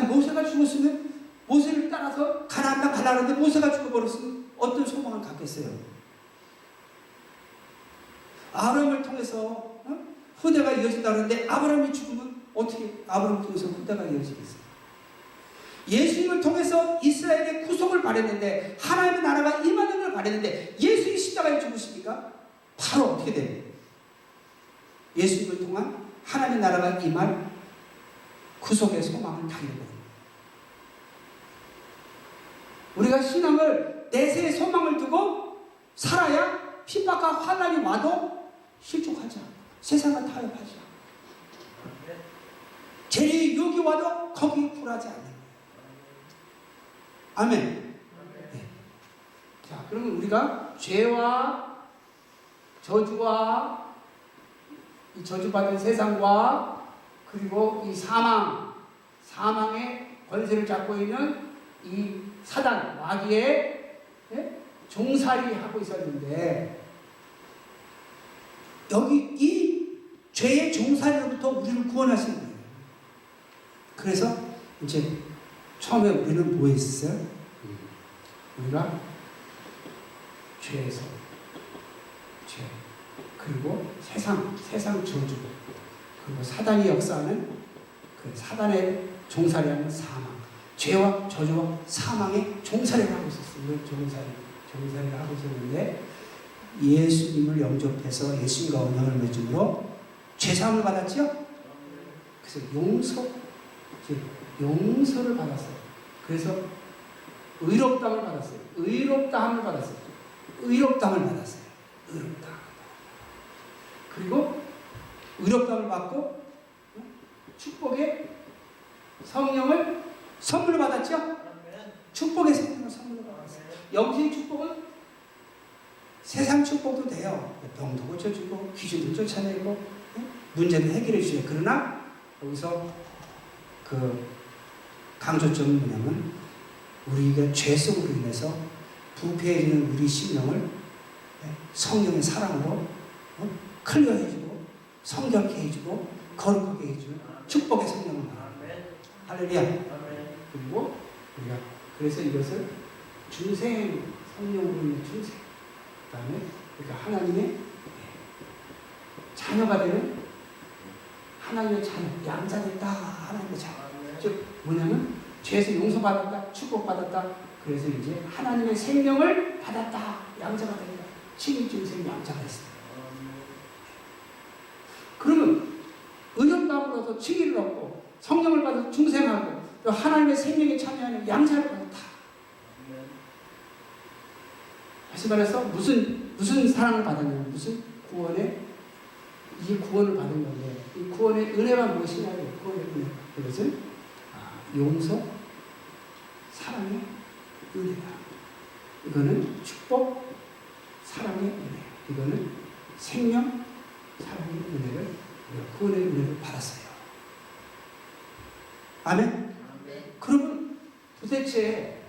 모세가 죽었으면 모세를 따라서 가나안 땅 가려고 하는데 모세가 죽어버렸으면 어떤 소망을 갖겠어요? 아브라함을 통해서 후대가 이어진다고 하는데 아브라함이 죽으면 어떻게 아브라함을 통해서 후대가 이어지겠어요? 예수님을 통해서 이스라엘의 구속을 바랬는데, 하나님의 나라가 임하는 걸 바랬는데 예수님이 십자가에 죽으시니까 바로 어떻게 돼요? 예수님을 통한 하나님의 나라가 임할 구속의 소망을 다 잃어버립니다. 우리가 신앙을 내세의 소망을 두고 살아야 핍박과 환난이 와도 실족하지 않고 세상을 타협하지 않고 죄의 유혹이 와도 거기 굴하지 않는 거예요. 아멘. 네. 자, 그러면 우리가 죄와 저주와 이 저주받은 세상과 그리고 이 사망의 권세를 잡고 있는 이 사단, 마귀의 종살이 하고 있었는데, 여기 이 죄의 종살이로부터 우리를 구원하신 거예요. 그래서 이제 처음에 우리는 뭐 했어요? 우리가 죄에서, 죄, 그리고 세상 저주, 그리고 사단이 역사하는 그 사단의 종살이하는 사망, 죄와 저주와 사망의 종살이를 하고 있었어요. 종살이를 하고 있었는데, 예수님을 영접해서 예수님과 언약을 맺음으로 죄사함을 받았죠? 그래서 용서를 받았어요. 그래서 의롭다함을 받았어요. 의롭다함을 받았어요. 그리고 의롭다함을 받고 축복의 성령을 선물로 받았죠? 축복의 성령을 선물로 받았어요. 영생의 축복은 세상 축복도 돼요. 병도 고쳐주고 귀신도 쫓아내고 문제도 해결해 주죠. 그러나 여기서 그 강조점은 뭐냐면, 우리가 죄 속으로 인해서 부패해지는 우리 심령을 성령의 사랑으로 클리어해주고 성결케 해주고 거룩하게 해주는 축복의 성령을 말합니다. 할렐루야. 그리고 우리가 그래서 이것을 중생, 성령으로 있는 중생, 그 다음에 그러니까 하나님의 자녀가 되는 하나님의 자녀, 양자됐다. 하나님의 자녀. 즉 뭐냐면 죄에서 용서받았다, 축복받았다. 그래서 이제 하나님의 생명을 받았다. 양자가 된다. 친인중생 양자가 있습니다. 그러면 의롭다함으로서 칭의를 얻고 성령을 받아서 중생하고 또 하나님의 생명에 참여하는 양자를 받았다. 다시 말해서 무슨 사랑을 받았냐면, 무슨 구원의 이 구원을 받은 건데, 이 구원의 은혜가 무엇이냐면, 구원의 은혜, 그것은 용서, 사랑의 은혜다. 이거는 축복, 사랑의 은혜, 이거는 생명, 사랑의 은혜를, 구원의 은혜를 받았어요. 아멘? 그러면 도대체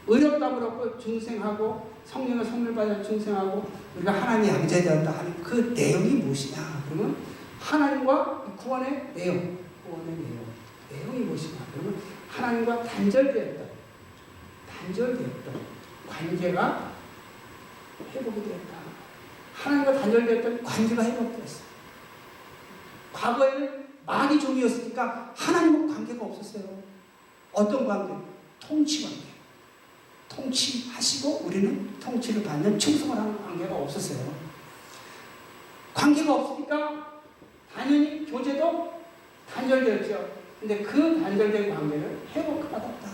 의롭다함을 얻고 중생하고 성령의 선물 받아 중생하고 우리가 하나님의 양자가 되었다 하는 그 내용이 무엇이냐? 그러면 하나님과 구원의 내용, 내용이 무엇이냐? 그러면 하나님과 단절되었던 관계가 회복이 되었다. 하나님과 단절되었던 관계가 회복되었어. 과거에는 마귀 종이었으니까 하나님과 관계가 없었어요. 어떤 관계? 통치 관계. 통치하시고 우리는 통치를 받는 충성을 하는 관계가 없었어요. 관계가 없으니까 당연히 교제도 단절되었죠. 근데 그 단절된 관계를 회복받았다.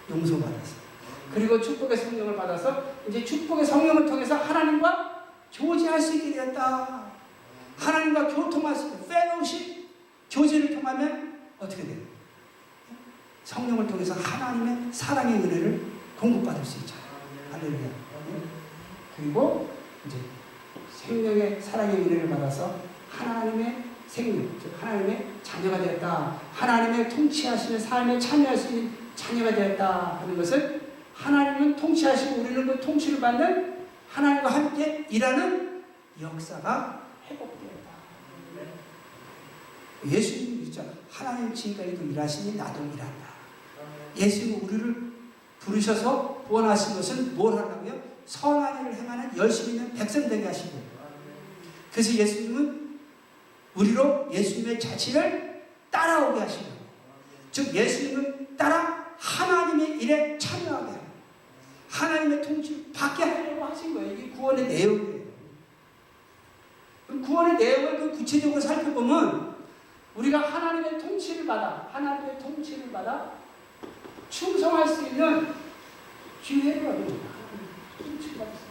용서받았어. 그리고 축복의 성령을 받아서 이제 축복의 성령을 통해서 하나님과 교제할 수 있게 되었다. 하나님과 교통할 수 있게, 펠로십, 교제를 통하면 어떻게 돼요? 성령을 통해서 하나님의 사랑의 은혜를 공급받을 수 있죠. 할렐루야. 그리고 이제 생명의 사랑의 은혜를 받아서 하나님의 생명, 즉 하나님의 자녀가 되었다. 하나님의 통치하시는 삶에 참여할 수 있는 자녀가 되었다 하는 것은 하나님은 통치하시고 우리는 그 통치를 받는 하나님과 함께 일하는 역사가 회복되었다. 예수님이 그랬죠. 하나님 지금까지도 일하시니 나도 일한다. 예수님은 우리를 부르셔서 구원하신 것은 뭘 하라고요? 선한 일을 행하는 열심히 있는 백성 되게 하시고, 그래서 예수님은 우리로 예수님의 자취를 따라오게 하시고, 즉 예수님을 따라 하나님의 일에 참여하게 하고 하나님의 통치를 받게 하려고 하신 거예요. 이게 구원의 내용이에요. 구원의 내용을 그 구체적으로 살펴보면 우리가 하나님의 통치를 받아 충성할 수 있는 기회를 얻습니다.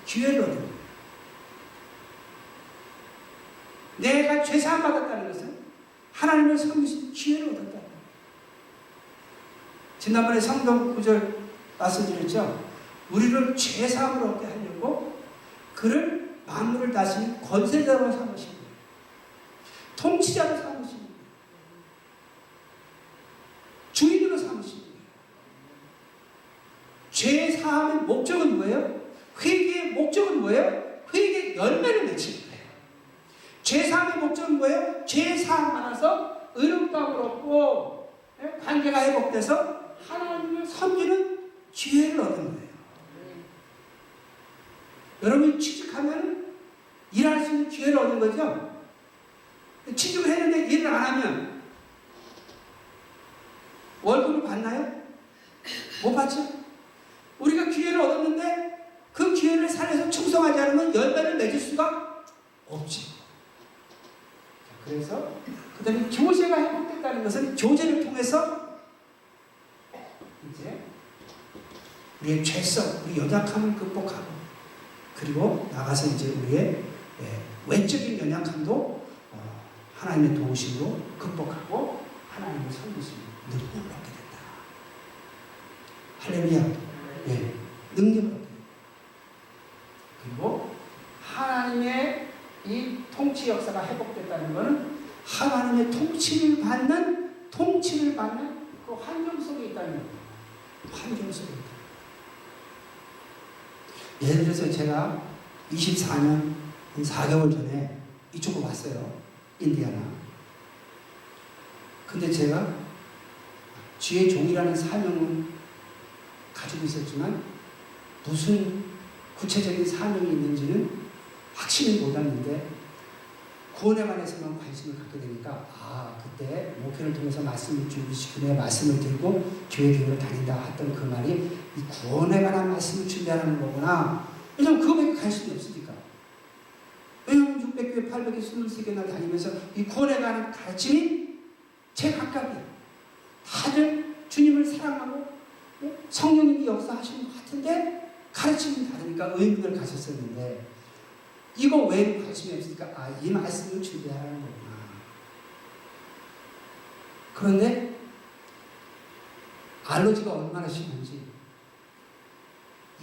기회를 얻습니다. 내가 죄사함 받았다는 것은 하나님의 섬기신 기회를 얻었다. 지난번에 성경 9절 말씀드렸죠. 우리를 죄사함을 얻게 하려고 그를 만물을 다스리는 권세자로 삼으신 거예요. 통치자로 삼으신 거예요. 주인으로 삼으신 거예요. 죄사함의 목적은 뭐예요? 회개의 목적은 뭐예요? 회개의 열매를 맺히는 거예요. 죄사함의 목적은 뭐예요? 죄사함 받아서 의롭다함을 얻고 관계가 회복돼서 하나님을 섬기는 기회를 얻은 거예요. 여러분이 취직하면 일할 수 있는 기회를 얻는 거죠? 취직을 했는데 일을 안 하면 월급을 받나요? 못 받죠? 우리가 기회를 얻었는데 그 기회를 살려서 충성하지 않으면 열매를 맺을 수가 없지. 그래서 그 다음에 교제가 회복됐다는 것은 교제를 통해서 이제 우리의 죄성, 우리 연약함을 극복하고, 그리고 나가서 이제 우리의 외적인 연약함도 하나님의 도우심으로 극복하고 하나님의 섬기심을 능력을 얻게 된다. 할렐루야. 네, 능력을 얻게 된다. 그리고 하나님의 이 통치 역사가 회복됐다는 것은 하나님의 통치를 받는 그 환경 속에 있다는 겁니다. 환경 속에 있다. 예를 들어서 제가 24년 4개월 전에 이쪽으로 왔어요. 인디아나. 근데 제가 주의 종이라는 사명을 가지고 있었지만 무슨 구체적인 사명이 있는지는 확신이 못했는데 구원에 관해서만 관심을 갖게 되니까 그때 목회를 통해서 말씀을 준비시키며 말씀을 들고 교회 교회를 다닌다 했던 그 말이 이 구원에 관한 말씀을 준비하는 거구나. 왜냐면 그거밖에 관심이 없으니까. 왜냐면 600교회 800개 23개나 다니면서 이 구원에 관한 가르침이 제각각이에요. 다들 주님을 사랑하고 성령님이 역사하시는 것 같은데 가르침이 다르니까 의문을 가졌었는데, 이거 왜 관심이 없으니까 이 말씀을 준비하라는 거구나. 그런데 알러지가 얼마나 심한지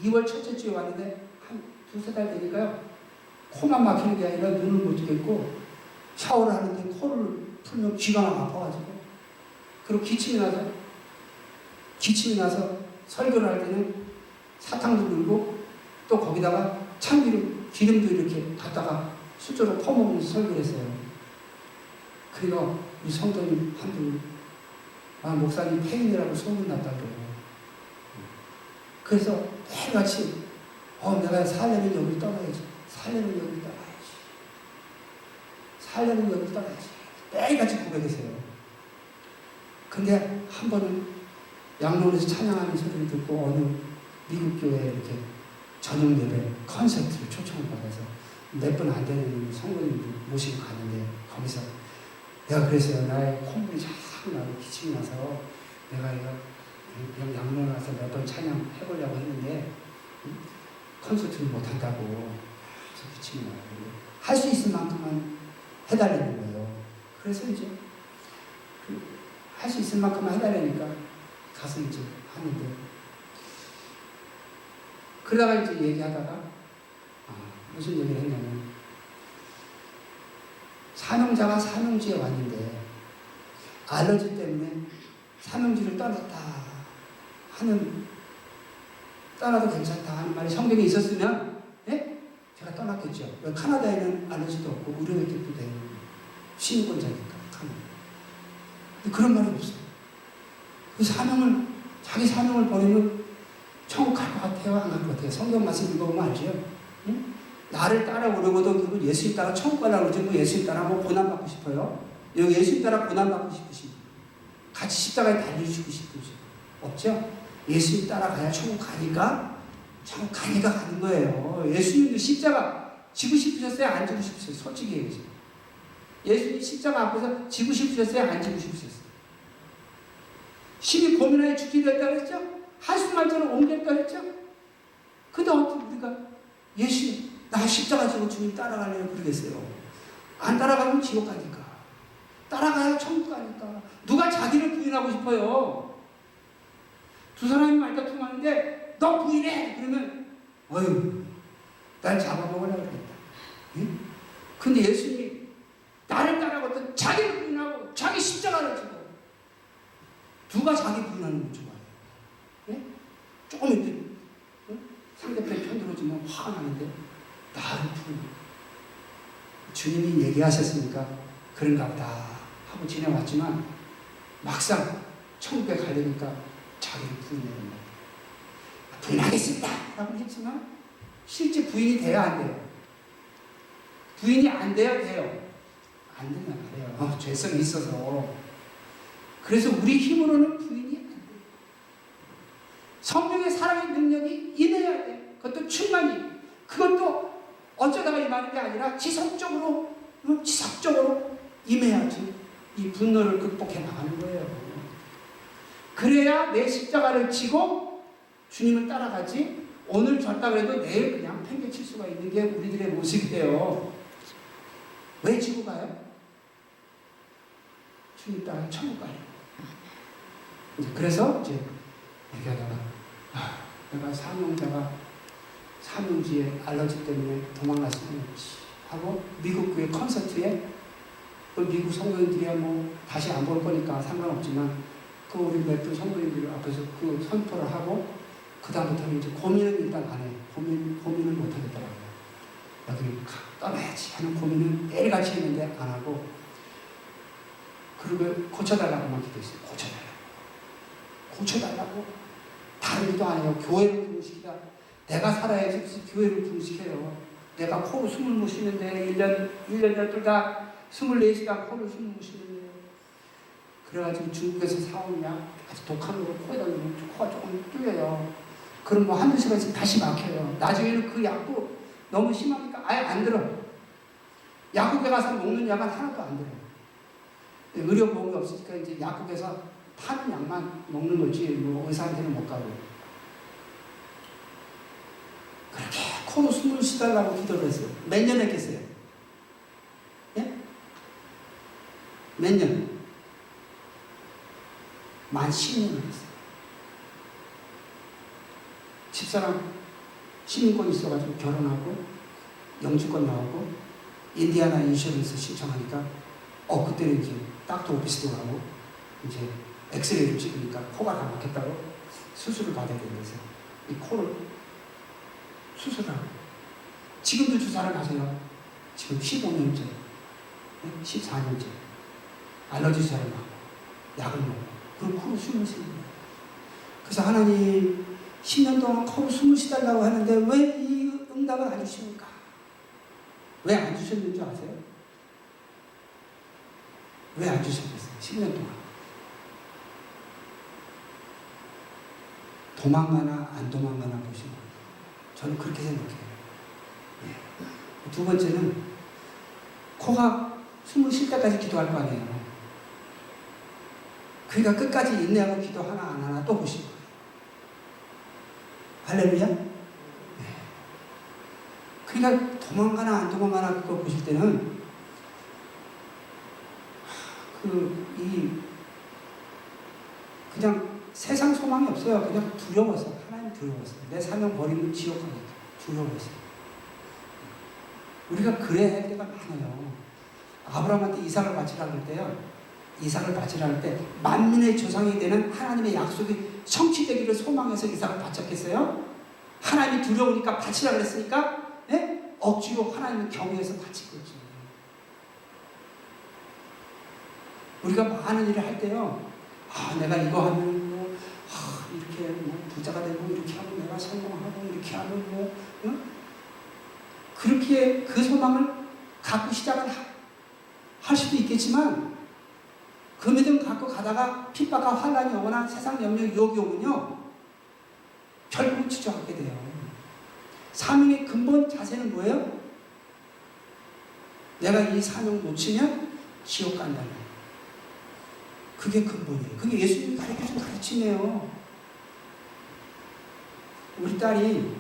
2월 첫째 주에 왔는데 한 두세 달 되니까요, 코만 막히는 게 아니라 눈을 못 뜨겠고, 샤워를 하는데 코를 풀면 귀가 막 아파가지고, 그리고 기침이 나서 설교를 할 때는 사탕도 들고 또 거기다가 참기름, 기름도 이렇게 갖다가 수저로 퍼먹으면서 설교를 했어요. 그리고 우리 성도님 한 분이 목사님 폐인이라고 소문났다고. 그래서 매일같이 내가 살려면 여기 떠나야지. 살려면 여기 떠나야지. 살려면 여기 떠나야지. 매일같이 고백하세요. 근데 한 번은 양로원에서 찬양하는 소리를 듣고 어느 미국 교회에 이렇게 저녁 예배 콘서트를 초청을 받아서 몇 분 안 되는 성도님들 모시고 가는데 거기서 내가 그랬어요. 나의 콧물이 자꾸 나고 기침이 나서 내가 이거 양로원 와서 몇 번 찬양 해보려고 했는데 콘서트를 못한다고 기침이 나고 할 수 있을 만큼만 해달라는 거예요. 그래서 이제 할 수 있을 만큼만 해달라니까 가서 이제 하는데 그러다가 이제 얘기하다가 무슨 얘기를 했냐면 사명자가 사명지에 왔는데 알러지 때문에 사명지를 떠났다 하는 떠나도 괜찮다 하는 말이 성경에 있었으면 제가 떠났겠죠. 카나다에는 알러지도 없고 의료회복도 되는 시민권자니까 카나다. 근데 그런 말이 없어요. 그 사명을 자기 사명을 버리면 천국 갈 것 같아요? 안 갈 것 같아요? 성경 말씀 읽어보면 알죠? 응? 나를 따라오려고도 그분 예수님 따라 천국 가려고 그러지 뭐 예수님 따라 뭐 고난받고 싶어요? 여기 예수님 따라 고난받고 싶으신 같이 십자가에 달려주고 싶으신 없죠? 예수님 따라가야 천국 가니까 천국 가니까 가는 거예요. 예수님도 십자가 지고 싶으셨어요? 안 지고 싶으셨어요? 솔직히 얘기해서 예수님 십자가 앞에서 지고 싶으셨어요? 안 지고 싶으셨어요? 심히 고민하여 죽기로 했다 그랬죠? 한숨만처럼 옮겼다 그랬죠? 근데 어떻게 우리가 예수님 나 십자가 지고 주님 따라가려고 그러겠어요? 안 따라가면 지옥 가니까 따라가야 천국 가니까 누가 자기를 부인하고 싶어요? 두 사람이 말다툼하는데 너 부인해! 그러면 어휴 날 잡아먹으려고 그랬다. 응? 근데 예수님이 나를 따라가거든 자기를 부인하고 자기 십자가를 지고 누가 자기 부인하는 걸 좋아해요? 네? 조금 이렇게 상대편 편들어주면 화가 나는데 나를 부인 주님이 얘기하셨으니까 그런가 보다 하고 지내왔지만 막상 천국에 가려니까 자기를 부인하는 거예요. 부인하겠습니다 라고 했지만 실제 부인이 돼야 안 돼요? 부인이 안 돼야 돼요? 안 된단 말이에요. 죄성이 있어서. 그래서 우리 힘으로는 부인이 안 돼요. 성령의 사랑의 능력이 임해야 돼. 그것도 충만히. 그것도 어쩌다가 임하는 게 아니라 지속적으로 임해야지 이 분노를 극복해 나가는 거예요. 그래야 내 십자가를 지고 주님을 따라가지 오늘 졌다 그래도 내일 그냥 팽개칠 수가 있는 게 우리들의 모습이에요. 왜 지고 가요? 주님 따라 천국 가요. 그래서 이제 얘기하다가 내가 사명지에 알러지 때문에 도망갔으면 하고 미국 교회 콘서트에 또 미국 성도님들이야 뭐 다시 안 볼 거니까 상관없지만 그 우리 몇 성도님들 앞에서 그 선포를 하고 그 다음부터는 이제 고민은 일단 안 해. 고민을 못 하겠더라고요. 여기 떠나야지 하는 고민은 매일같이 했는데 안 하고 그리고 고쳐달라고만 기도했어요. 고쳐달라고 다른 일도 안 해요. 교회를 분리시키다. 내가 살아야지 무슨 교회를 분리시켜요. 내가 코로 숨을 못 쉬는데 1년 12다 24시간 코로 숨을 못 쉬는데 그래가지고 중국에서 사온 약 아주 독한 거로 코에다 넣으면 코가 조금 뚫려요. 그럼 뭐 한두 시간 있으면 다시 막혀요. 나중에는 그 약도 너무 심하니까 아예 안 들어. 약국에 가서 먹는 약은 하나도 안 들어요. 의료보험이 없으니까 이제 약국에서 파는 약만 먹는 거지 뭐 의사한테는 못 가고. 그렇게 코로 숨을 쉬달라고 기도를 했어요. 몇 년 했겠어요? 예? 몇 년? 만 10년을 했어요. 집사람 시민권 있어가지고 결혼하고 영주권 나오고 인디아나 인슈런스 신청하니까 그때는 이제 닥터 오피스도 가고 이제 엑스레이를 찍으니까 코가 다 막혔다고 수술을 받아야 된다면서요. 이 코를 수술하고 지금도 주사를 하세요. 지금 15년째 14년째 알러지처럼 하고 약을 먹고 그리고 코로 숨을 쉬는 거예요. 그래서 하나님 10년 동안 코로 숨을 쉬달라고 하는데 왜 이 응답을 안 주십니까? 왜 안 주셨는지 아세요? 왜 안 주셨겠어요? 10년 동안 도망가나 안 도망가나 보신 거예요. 저는 그렇게 생각해요. 네. 두 번째는 코가 숨을 쉴 때까지 기도할 거 아니에요. 그러니까 끝까지 인내하고 기도하나 안 하나 또 보신 거예요. 할렐루야? 네. 그러니까 도망가나 안 도망가나 그거 보실 때는 그냥 세상 소망이 없어요. 그냥 두려워서. 하나님 두려워서. 내 사명 버리면 지옥 가겠다. 두려워서. 우리가 그래야 할 때가 많아요. 아브라함한테 이삭을 바치라고 할 때요. 이삭을 바치라고 할 때 만민의 조상이 되는 하나님의 약속이 성취되기를 소망해서 이삭을 바쳤겠어요? 하나님이 두려우니까 바치라고 그랬으니까 예? 억지로 하나님을 경외해서 바친 거지. 우리가 많은 일을 할 때요. 내가 이거 하면 뭐 이렇게 뭐 부자가 되고 이렇게 하면 내가 성공하고 이렇게 하면 뭐 그렇게 그 소망을 갖고 시작을 할 수도 있겠지만 그 믿음 갖고 가다가 핍박과 환난이 오거나 세상 염려 유혹이 오면요 결국 주저하게 돼요. 사명의 근본 자세는 뭐예요? 내가 이 사명 놓치면 지옥 간다는 거예요. 그게 근본이에요. 그게 예수님이 가르쳐준 가르침이에요. 우리 딸이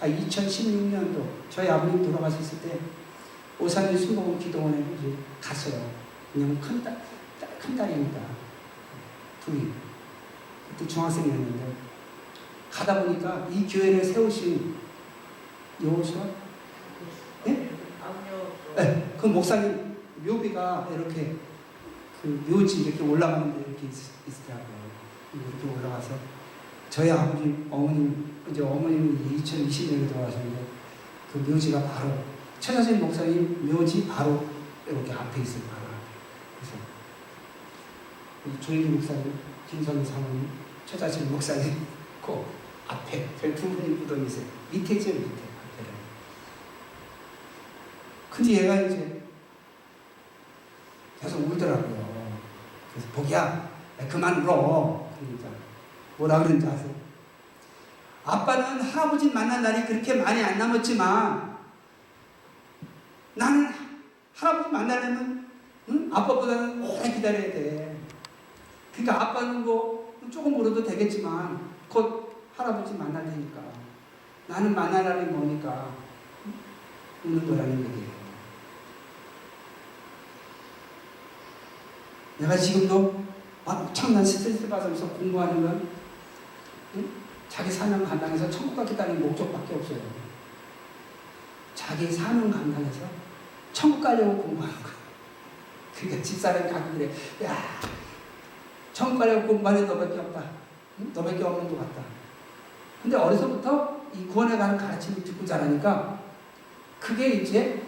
2016년도 저희 아버님 돌아가셨을 때 오산리 순복음 기도원에 이제 갔어요. 왜냐면 큰딸이니까 둘이 그때 중학생이었는데 가다 보니까 이 교회를 세우신 여호수아 네? 네, 그 목사님 묘비가 이렇게 그 묘지 이렇게 올라가는데 이렇게 있더라고요. 이렇게 올라가서 저희 아버지 어머님은 2020년에 돌아가셨는데 그 묘지가 바로 최자진 목사님 묘지 바로 이렇게 앞에 있어요. 바로 앞에. 그래서 조일기 목사님, 김선희 사모님, 최자진 목사님 그 앞에 두 분이 무덤이 있어요. 밑에죠, 밑에 앞에를. 근데 얘가 이제 계속 울더라고요. 그래서 복이야, 그만 울어. 그러니까 뭐라 그런지 아세요? 아빠는 할아버지 만날 날이 그렇게 많이 안 남았지만 나는 할아버지 만나려면 아빠보다는 오래 기다려야 돼. 그러니까 아빠는 뭐 조금 울어도 되겠지만 곧 할아버지 만날 테니까 나는 만날 날이 뭐니까 우는 거라는 얘기예요. 내가 지금도 엄청난 스트레스 받으면서 공부하는 건 자기 사명 감당해서 천국 가겠다는 목적밖에 없어요. 자기 사명 감당해서 천국 가려고 공부하는 거예요. 그러니까 집사람이 가끔 그래. 야, 천국 가려고 공부하는 너밖에 없다. 너밖에 없는 것 같다. 근데 어려서부터 이 구원에 관한 가르침을 듣고 자라니까 그게 이제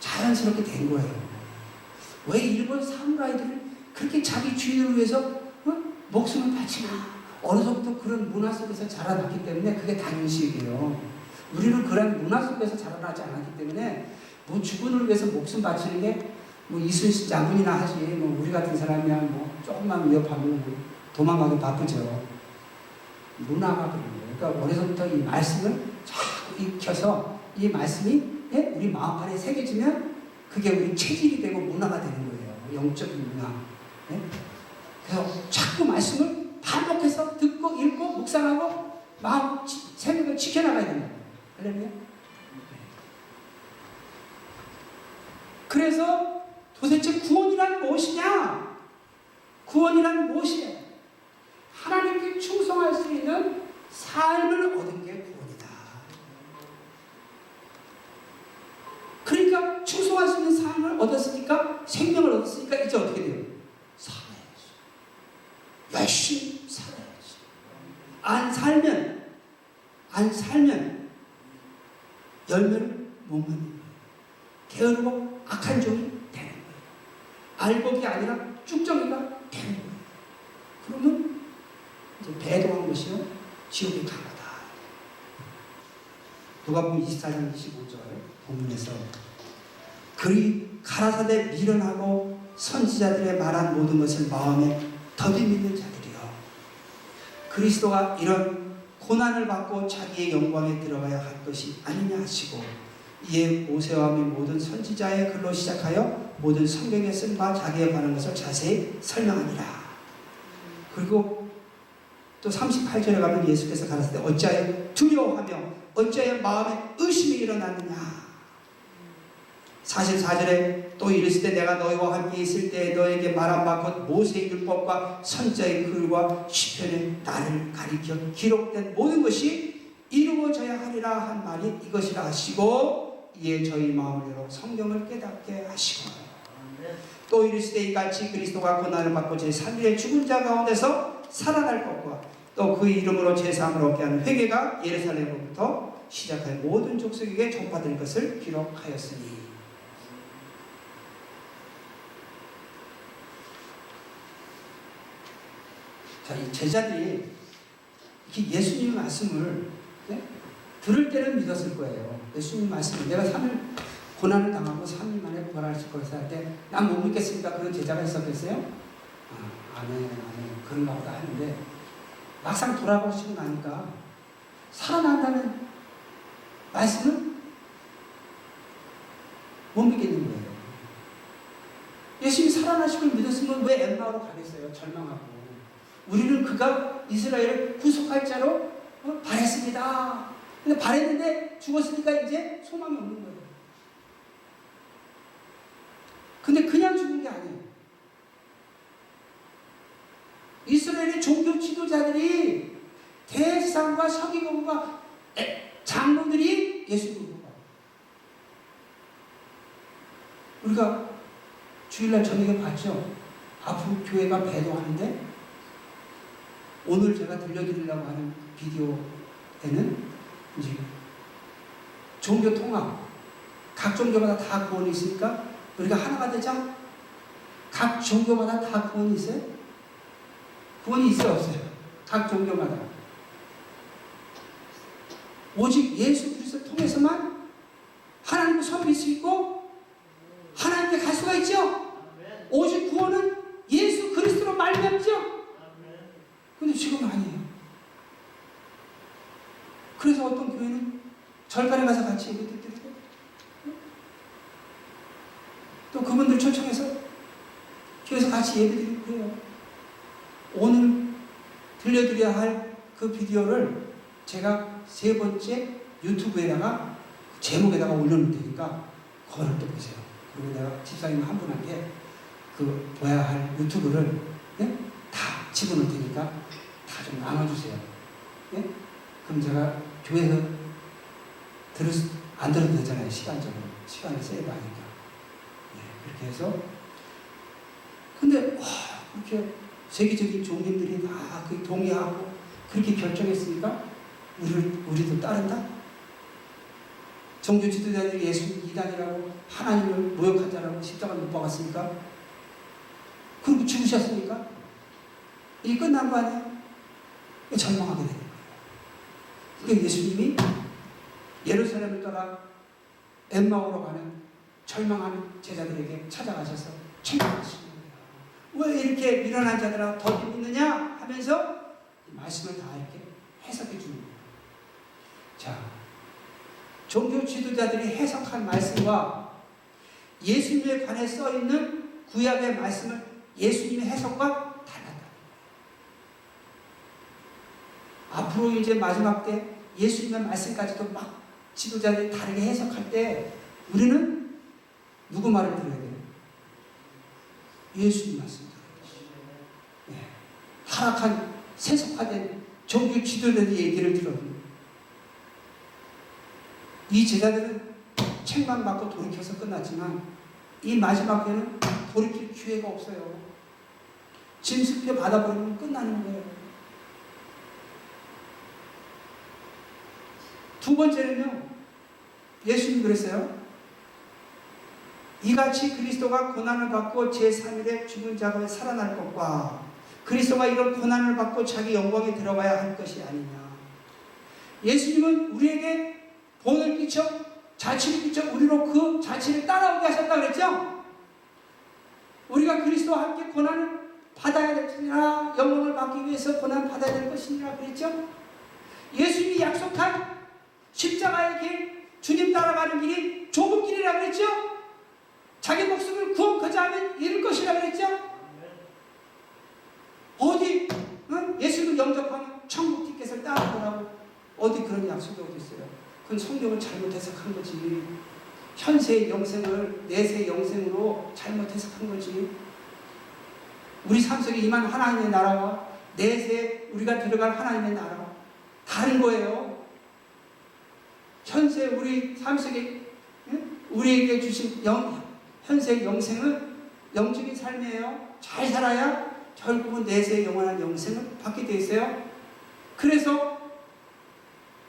자연스럽게 된 거예요. 왜 일본 사무라이들을 그렇게 자기 주인을 위해서 목숨을 바치나? 어려서부터 그런 문화 속에서 자라났기 때문에 그게 당연시이에요. 우리는 그런 문화 속에서 자라나지 않았기 때문에 뭐 주군을 위해서 목숨 바치는 게 뭐 이순신 장군이나 하지 뭐 우리 같은 사람이야 뭐 조금만 위협하면 도망가기 바쁘죠. 문화가 그런 거예요. 그러니까 어려서부터 이 말씀을 자꾸 익혀서 이 말씀이 우리 마음 안에 새겨지면 그게 우리 체질이 되고 문화가 되는 거예요. 영적인 문화. 그래서 자꾸 말씀을 반복해서 듣고 읽고 묵상하고 마음 생각을 지켜나가야 된다. 할렐루야. 그래서 도대체 구원이란 무엇이냐? 구원이란 무엇이에요? 하나님께 충성할 수 있는 삶을 얻은 게 구원이다. 그러니까 충성할 수 있는 삶을 얻었으니까 생명을 얻었으니까 이제 어떻게 돼요? 살아야지. 열심히 살아야지. 안 살면 열매를 못 맺는 거예요. 게으르고 악한 종이 알곡이 아니라 쭉정이가 되는 거예요. 그러면 이제 배도한 것이요 지옥에 간 거다. 누가복음 24장 25절 본문에서 그리 가라사대 미련하고 선지자들의 말한 모든 것을 마음에 더디 믿는 자들이여 그리스도가 이런 고난을 받고 자기의 영광에 들어가야 할 것이 아니냐 하시고 이에 모세와 및 모든 선지자의 글로 시작하여 모든 성경에 쓴 바 자기에 관한 것을 자세히 설명하니라. 그리고 또 38절에 가면 예수께서 가라사대 어찌하여 두려워하며 어찌하여 마음에 의심이 일어나느냐. 44절에 또 이르시되 내가 너희와 함께 있을 때에 너에게 말한 바 곧 모세의 율법과 선지자의 글과 시편에 나를 가리켜 기록된 모든 것이 이루어져야 하리라 한 말이 이것이라 하시고 이에 저희 마음을 열어 성경을 깨닫게 하시고 또 이르시되 이같이 그리스도가 고난을 받고 제3일에 죽은 자 가운데서 살아날 것과 또 그 이름으로 제사함을 얻게 하는 회개가 예루살렘으로부터 시작하여 모든 족속에게 전파될 것을 기록하였으니. 자, 이 제자들이 이렇게 예수님의 말씀을 들을 때는 믿었을 거예요. 예수님 말씀을 내가 3일 고난을 당하고 3일 만에 부활하실 것을 할 때 난 못 믿겠습니까? 그런 제자가 있었겠어요? 아멘 그런가 보다 하는데 막상 돌아보시고 나니까 살아난다는 말씀은 못 믿겠는 거예요. 예수님이 살아나신 걸 믿었으면 왜 엠마오로 가겠어요? 절망하고. 우리는 그가 이스라엘을 구속할 자로 바랬습니다. 근데 바랬는데 죽었으니까 이제 소망이 없는 거예요. 근데 그냥 죽은 게 아니에요. 이스라엘의 종교 지도자들이 대제사장과 서기관과 장로들이 예수님을 보고 우리가 주일날 저녁에 봤죠. 앞으로 교회가 배도하는데 오늘 제가 들려드리려고 하는 비디오에는 이제 종교 통합, 각 종교마다 다 구원이 있으니까 우리가 하나가 되자. 각 종교마다 다 구원이 있어요? 구원이 있어요, 없어요? 각 종교마다. 오직 예수 그리스도를 통해서만 하나님을 섬길 수 있고 하나님께 갈 수가 있죠? 오직 구원은 예수 그리스도로 말미암죠? 근데 지금은 아니에요. 그래서 어떤 교회는 절간에 가서 같이 예배드리고 또 그분들 초청해서 교회에서 같이 예배드리고 그래요. 오늘 들려드려야 할 그 비디오를 제가 3번째 유튜브에다가 제목에다가 올려놓을 테니까 그거를 또 보세요. 그리고 내가 집사님 한 분한테 그 봐야 할 유튜브를 다 집어넣을 테니까 다 좀 나눠주세요. 예? 그럼 제가 교회에서 안 들어도 되잖아요. 시간적으로. 시간을 세이브하니까. 예, 그렇게 해서. 근데, 그렇게 세계적인 종교들이 다 동의하고 그렇게 결정했으니까 우리도 따른다? 종교 지도자들이 예수님 이단이라고 하나님을 모욕한 자라고 십자가 못 박았으니까? 그리고 죽으셨으니까? 이게 끝난 거 아니에요? 절망하게 되는 거예요. 그러니까 예수님이 예루살렘을 떠나 엠마오로 가는 절망하는 제자들에게 찾아가셔서 책망하시는 거예요. 왜 이렇게 미련한 자들아 더 믿느냐 하면서 이 말씀을 다 이렇게 해석해 주는 거예요. 자, 종교 지도자들이 해석한 말씀과 예수님에 관해 써 있는 구약의 말씀을 예수님의 해석과 달랐다. 앞으로 이제 마지막 때 예수님의 말씀까지도 막 지도자들이 다르게 해석할 때 우리는 누구 말을 들어야 돼요? 예수님 말씀 들어야지. 네. 타락한 세속화된 종교 지도자들의 얘기를 들어요. 이 제자들은 책만 받고 돌이켜서 끝났지만 이 마지막 때는 돌이킬 기회가 없어요. 짐승표 받아버리면 끝나는 거예요. 두 번째는요, 예수님 그랬어요. 이같이 그리스도가 고난을 받고 제3일에 죽은 자 가운데 살아날 것과 그리스도가 이런 고난을 받고 자기 영광에 들어가야 할 것이 아니냐. 예수님은 우리에게 본을 끼쳐 자치를 끼쳐 우리로 그 자치를 따라오게 하셨다 그랬죠? 우리가 그리스도와 함께 고난을 받아야 될지니라, 영광을 받기 위해서 고난을 받아야 될 것이니라 그랬죠? 예수님이 약속한 십자가의 길, 주님 따라가는 길이 좁은 길이라 그랬죠? 자기 목숨을 구원하자 하면 잃을 것이라 그랬죠? 어디 예수를 영접하면 천국 티켓을 따라오라고 어디 그런 약속이 어디 있어요? 그건 성경을 잘못 해석한 거지. 현세의 영생을 내세의 영생으로 잘못 해석한 거지. 우리 삶 속에 임한 하나님의 나라와 내세 우리가 들어갈 하나님의 나라 다른 거예요. 현세 우리 삶 속에 우리에게 주신 현세의 영생은 영적인 삶이에요. 잘 살아야 결국은 내세의 영원한 영생을 받게 돼 있어요. 그래서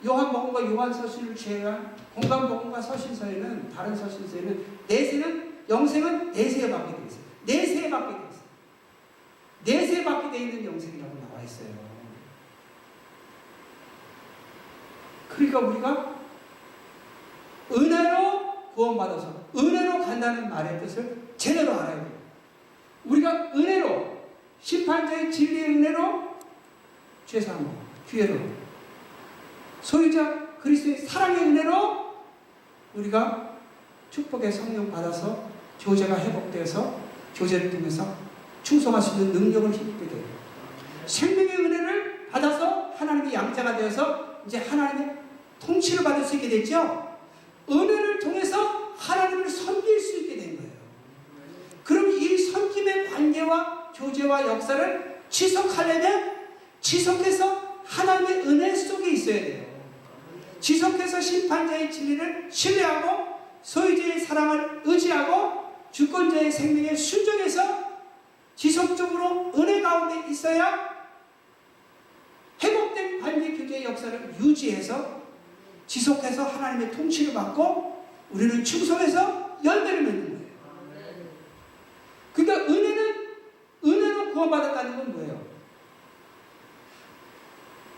요한복음과 요한서신을 제외한 공간복음과 서신서에는, 다른 서신서에는 내세는, 영생은 내세에 받게 돼 있어요. 내세에 받게 돼 있어요. 내세에 받게 돼 있는 영생이라고 나와 있어요. 그러니까 우리가 은혜로 구원받아서 은혜로 간다는 말의 뜻을 제대로 알아야 돼요. 우리가 은혜로, 심판자의 진리의 은혜로 죄사함, 기회로, 소유자 그리스도의 사랑의 은혜로 우리가 축복의 성령 받아서 교제가 회복되어서 교제를 통해서 충성할 수 있는 능력을 힘입게 돼요. 생명의 은혜를 받아서 하나님의 양자가 되어서 이제 하나님의 통치를 받을 수 있게 됐죠. 은혜를 통해서 하나님을 섬길 수 있게 된 거예요. 그럼 이 섬김의 관계와 교제와 역사를 지속하려면 지속해서 하나님의 은혜 속에 있어야 돼요. 지속해서 심판자의 진리를 신뢰하고 소유자의 사랑을 의지하고 주권자의 생명에 순종해서 지속적으로 은혜 가운데 있어야 회복된 관계 교제의 역사를 유지해서 지속해서 하나님의 통치를 받고 우리는 충성해서 열매를 맺는 거예요. 그러니까 은혜로 구원받았다는 건 뭐예요?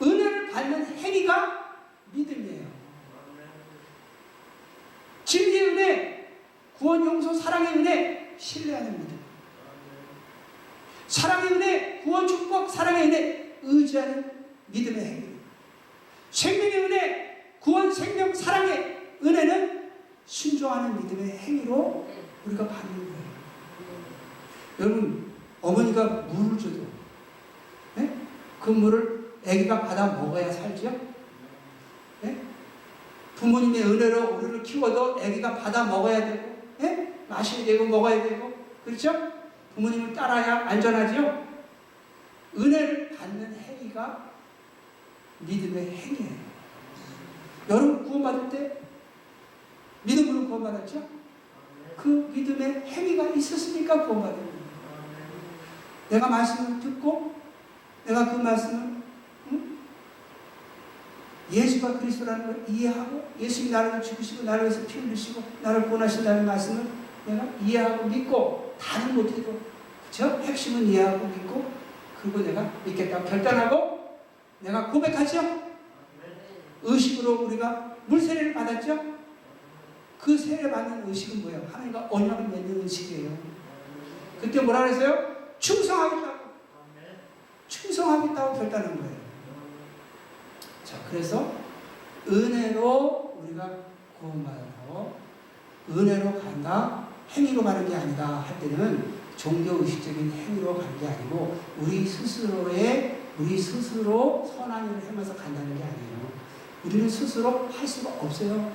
은혜를 받는 행위가 믿음이에요. 진리의 은혜, 구원, 용서, 사랑의 은혜, 신뢰하는 믿음. 사랑의 은혜, 구원, 축복, 사랑의 은혜, 의지하는 믿음의 행위. 생명의 은혜, 구원, 생명, 사랑의 은혜는 순종하는 믿음의 행위로 우리가 받는 거예요. 여러분, 어머니가 물을 줘도 그 물을 아기가 받아 먹어야 살죠? 부모님의 은혜로 우리를 키워도 아기가 받아 먹어야 되고 마셔야 되고 먹어야 되고 그렇죠? 부모님을 따라야 안전하죠? 은혜를 받는 행위가 믿음의 행위예요. 여러분 구원받을 때 믿음으로 구원받았죠? 그 믿음의 행위가 있었으니까 구원받은 거예요. 내가 말씀을 듣고 내가 그 말씀을 예수가 그리스도라는 걸 이해하고 예수님이 나를 죽으시고 나를 위해서 피 흘리시고 나를 구원하신다는 말씀을 내가 이해하고 믿고 다는 못해도 그렇죠? 핵심은 이해하고 믿고 그리고 내가 믿겠다고 결단하고 내가 고백하죠? 의식으로 우리가 물세례를 받았죠? 그 세례 받는 의식은 뭐예요? 하나님과 언약을 맺는 의식이에요. 그때 뭐라 그랬어요? 충성하겠다고. 충성하겠다고 결단한 거예요. 자, 그래서 은혜로 우리가 구원받아서 은혜로 간다, 행위로 가는 게 아니다 할 때는 종교의식적인 행위로 가는 게 아니고 우리 스스로 선한 일을 하면서 간다는 게 아니에요. 우리는 스스로 할 수가 없어요.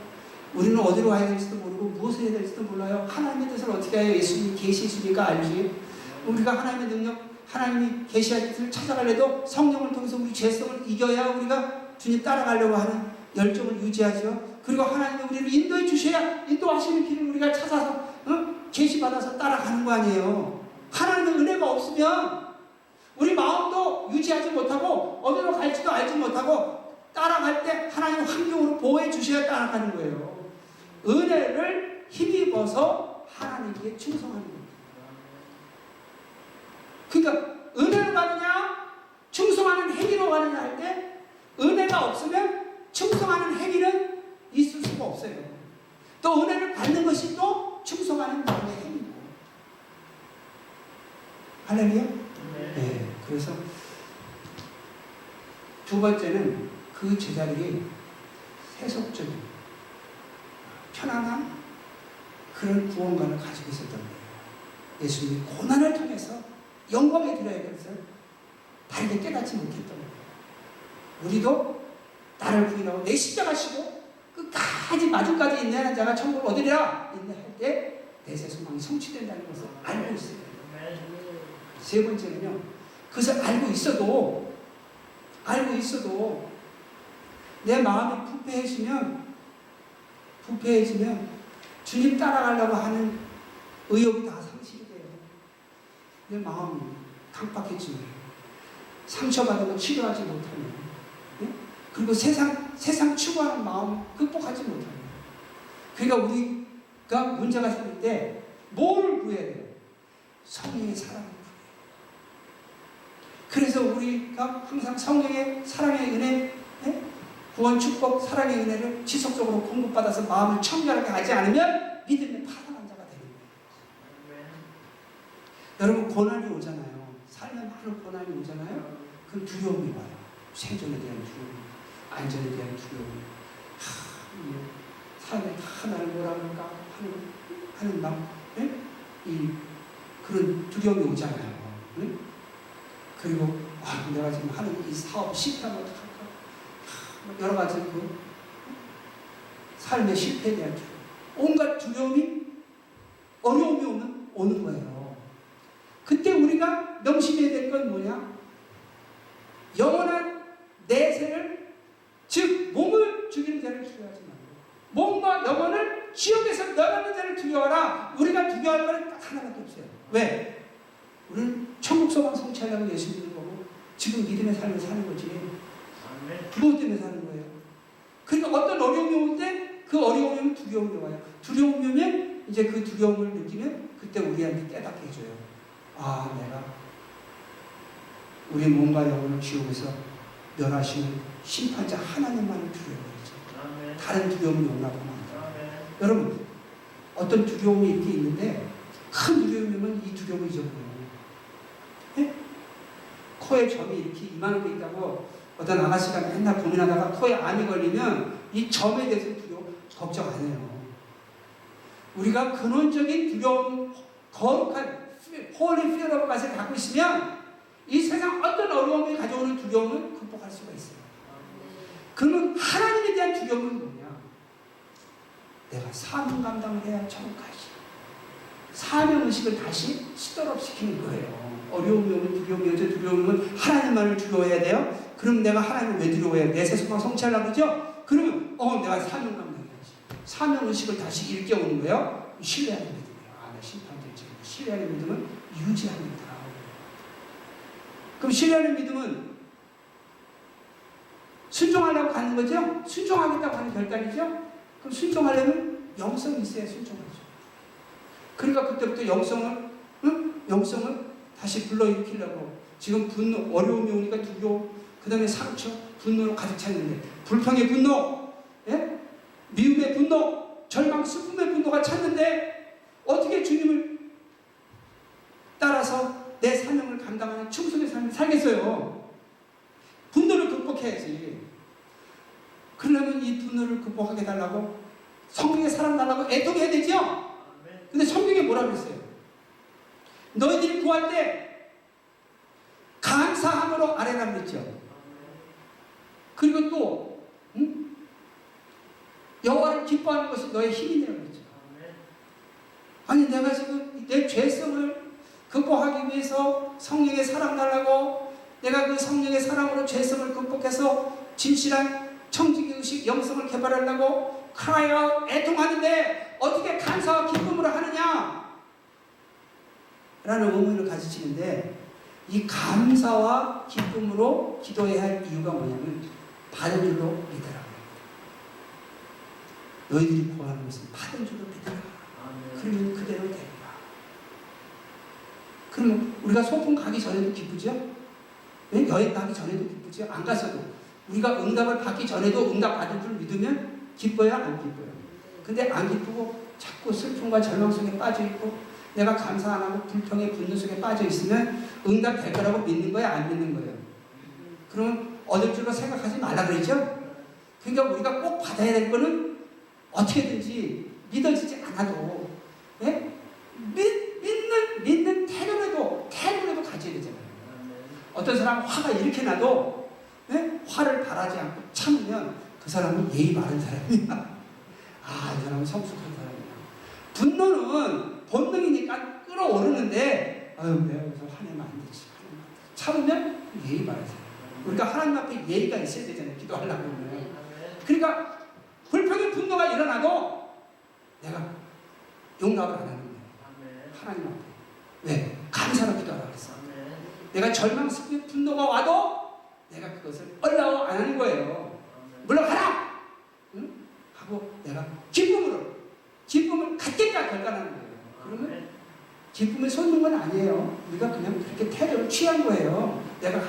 우리는 어디로 가야 될지도 모르고 무엇을 해야 될지도 몰라요. 하나님의 뜻을 어떻게 해야 예수님이 계시해주니까 알지. 우리가 하나님의 능력, 하나님이 계시할 뜻을 찾아가려도 성령을 통해서 우리 죄성을 이겨야 우리가 주님 따라가려고 하는 열정을 유지하죠. 그리고 하나님이 우리를 인도해 주셔야 인도하시는 길을 우리가 찾아서 계시받아서 따라가는 거 아니에요. 하나님의 은혜가 없으면 우리 마음도 유지하지 못하고 어디로 갈지도 알지 못하고 따라갈 때 하나님 환경으로 보호해 주셔야 따라가는 거예요. 은혜를 힘입어서 하나님께 충성하는 겁니다. 그러니까 은혜로 가느냐 충성하는 행위로 가느냐 할 때 은혜가 없으면 충성하는 행위는 있을 수가 없어요. 또 은혜를 받는 것이 또 충성하는 마음의 행위고. 할렐루야? 네. 그래서 두 번째는 그 제자들이 세속적인 편안한 그런 구원관을 가지고 있었던 거예요. 예수님이 고난을 통해서 영광에 드려야 할 것을 바르게 깨닫지 못했던 거예요. 우리도 나를 부인하고 내 십자가 지고 끝까지 마지막까지 인내하는 자가 천국을 얻으리라 인내할 때 내 소망이 성취된다는 것을 알고 있어야 돼요. 세 번째는요, 그것을 알고 있어도 내 마음이 부패해지면 주님 따라가려고 하는 의욕이 다 상실이 돼요. 내 마음이 강박해지면 상처받은 거 치료하지 못하면, 예? 그리고 세상 추구하는 마음 극복하지 못하면, 그러니까 우리가 문제가 생길 때 뭘 구해야 돼요? 성령의 사랑을 구해요. 그래서 우리가 항상 성령의 사랑의 은혜, 예? 구원, 축복, 사랑의 은혜를 지속적으로 공급받아서 마음을 청결하게 하지 않으면 믿음의 파란한 자가 되는 거예요. 여러분, 고난이 오잖아요. 살면 많은 고난이 오잖아요. 그럼 두려움이 와요. 생존에 대한 두려움, 안전에 대한 두려움. 삶에 다 나를 뭐라 그럴까 하는 막, 네? 그런 두려움이 오잖아요. 네? 그리고 내가 지금 하는 이 사업 실패하면 어떡할까? 여러 가지 그 삶의 실패에 대한 두려움, 온갖 두려움이, 어려움이 오는 거예요. 그때 우리가 명심해야 될 건 뭐냐? 영원한 내세를, 즉 몸을 죽이는 자를 두려워하지 말고 몸과 영혼을 지옥에서 멸하는 자를 두려워하라. 우리가 두려워할 것은 딱 하나밖에 없어요. 왜? 우리는 천국 소망 성취하려고 예수 믿는 거고 지금 믿음의 삶을 사는 거지. 무엇 때문에 사는 거예요? 그러니까 어떤 어려움이 올 때 그 어려움이면 두려움이 와요. 두려움이 오면 이제 그 두려움을 느끼면 그때 우리한테 깨닫게 해줘요. 아, 내가 우리 몸과 영혼을 지옥에서 멸하시는 심판자 하나님만을 두려워하죠. 다른 두려움이 없나 보면 여러분, 어떤 두려움이 이렇게 있는데 큰 두려움이면 이 두려움을 잊어버려요. 네? 코에 점이 이렇게 이만한 게 있다고 어떤 아가씨가 맨날 고민하다가 코에 암이 걸리면 이 점에 대해서 걱정 안 해요. 우리가 근원적인 두려움, 거룩한 holy fear of God을 갖고 있으면 이 세상 어떤 어려움이 가져오는 두려움을 극복할 수가 있어요. 그러면 하나님에 대한 두려움은 뭐냐? 내가 사명 감당을 해야 천국 가지. 사명의식을 다시 시도록 시키는 거예요. 어려움이 오면 두려움이 오죠. 두려움이 오면 하나님만을 두려워해야 돼요. 그럼 내가 하나님을 왜 두려워해요? 내 세상을 성취하려고 그러죠? 그러면 내가 사명 감당해야지. 사명의식을 다시 일깨우는 거예요. 신뢰하는 믿음이에요. 아, 나 심판될지. 신뢰하는 믿음은 유지합니다. 그럼 신뢰하는 믿음은 순종하려고 하는 거죠? 순종하겠다고 하는 결단이죠? 그럼 순종하려면 영성이 있어야 순종하죠. 그러니까 그때부터 영성을 다시 불러일으키려고 지금 분노, 어려움이 오니까 두려움, 그 다음에 상처, 분노로 가득 찼는데 불평의 분노, 예? 미움의 분노, 절망, 슬픔의 분노가 찼는데 어떻게 주님을 따라서 내 사명을 감당하는 충성의 삶을 살겠어요? 분노를 극복해야지. 그러려면 이 분노를 극복하게 달라고 성령의 사랑 달라고 애통해야 되죠? 근데 성경에 뭐라 그랬어요? 너희들이 구할 때 감사함으로 아뢰라 그랬죠. 그리고 또 여호와를 기뻐하는 것이 너의 힘이라고 그랬죠. 아니, 내가 지금 내 죄성을 극복하기 위해서 성령의 사랑 달라고 내가 그 성령의 사랑으로 죄성을 극복해서 진실한 청지기의식 영성을 개발하려고 크라이아웃 애통하는데 어떻게 감사와 기쁨으로 하느냐? 라는 의문을 가지시는데 이 감사와 기쁨으로 기도해야 할 이유가 뭐냐면 받은 줄로 믿으라. 너희들이 구하는 것은 받은 줄로 믿으라. 그러면 그대로 되리라. 그러면 우리가 소풍 가기 전에도 기쁘죠? 여행 가기 전에도 기쁘죠? 안 갔어도 우리가 응답을 받기 전에도 응답 받을 줄 믿으면 기뻐요? 안 기뻐요? 근데 안 기쁘고 자꾸 슬픔과 절망 속에 빠져 있고 내가 감사 안 하고 불평의 분노 속에 빠져 있으면 응답 될 거라고 믿는 거야? 안 믿는 거예요? 그러면 얻을 줄로 생각하지 말라 그러죠? 그러니까 우리가 꼭 받아야 될 거는 어떻게든지 믿어지지 않아도 예? 믿는 태도라도 가져야 되잖아요. 어떤 사람은 화가 이렇게 나도 예? 화를 바라지 않고 참으면 그 사람은 예의 바른 사람이야. 아, 이 사람은 성숙한 사람이야. 분노는 본능이니까 끌어오르는데 내가 여기서 화내면 안 되지. 참으면 예의 바른 사람. 우리가 하나님 앞에 예의가 있어야 되잖아요. 기도하려고 하면. 그러니까 불평의 분노가 일어나도 내가 용납을 안 하는 거예요. 하나님 앞에. 왜? 감사로 기도하라고 그랬어. 내가 절망스럽게 분노가 와도 내가 그것을 얼라워 안 하는 거예요. 물러가라! 응? 하고 내가 기쁨을 갖겠다 결단하는 거예요. 그러면 기쁨을 솟는 건 아니에요. 우리가 그냥 그렇게 태도를 취한 거예요. 내가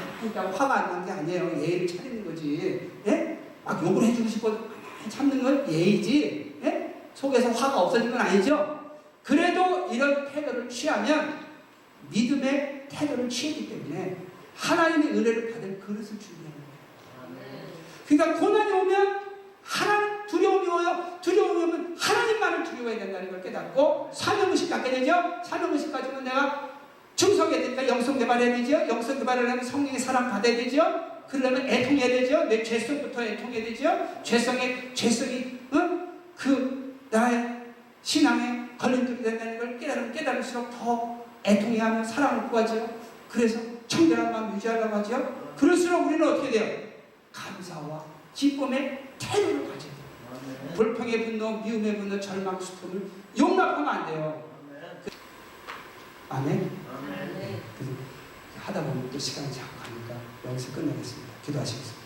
화가 안 나는 게 아니에요. 예의를 차리는 거지. 예? 막 욕을 해주고 싶어 참는 건 예의지. 예? 속에서 화가 없어진 건 아니죠. 그래도 이런 태도를 취하면 믿음의 태도를 취했기 때문에 하나님의 은혜를 받을 그릇을 준비하는 거예요. 그러니까 고난이 오면 하나님 두려움이 와요. 두려움이 오면 하나님만을 두려워해야 된다는 걸 깨닫고 사명의식 갖게 되죠. 사명의식 가지고 내가 충성해야 되니까 영성 개발해야 되죠. 영성 개발을 하면 성령의 사랑 받아야 되죠. 그러려면 애통해야 되죠. 내 죄성부터 애통해야 되죠. 죄성이 그 나의 신앙에 걸림돌이 된다는 걸 깨달을수록 더 애통해야 하며 사랑을 구하죠. 그래서 청결한 마음 유지하려고 하죠. 그럴수록 우리는 어떻게 돼요? 감사와 기쁨의 태도를 가져야 돼요. 불평의 분노, 미움의 분노, 절망, 슬픔을 용납하면 안 돼요. 아멘. 하다 보면 또 시간이 자꾸 가니까 여기서 끝내겠습니다. 기도하시겠습니다.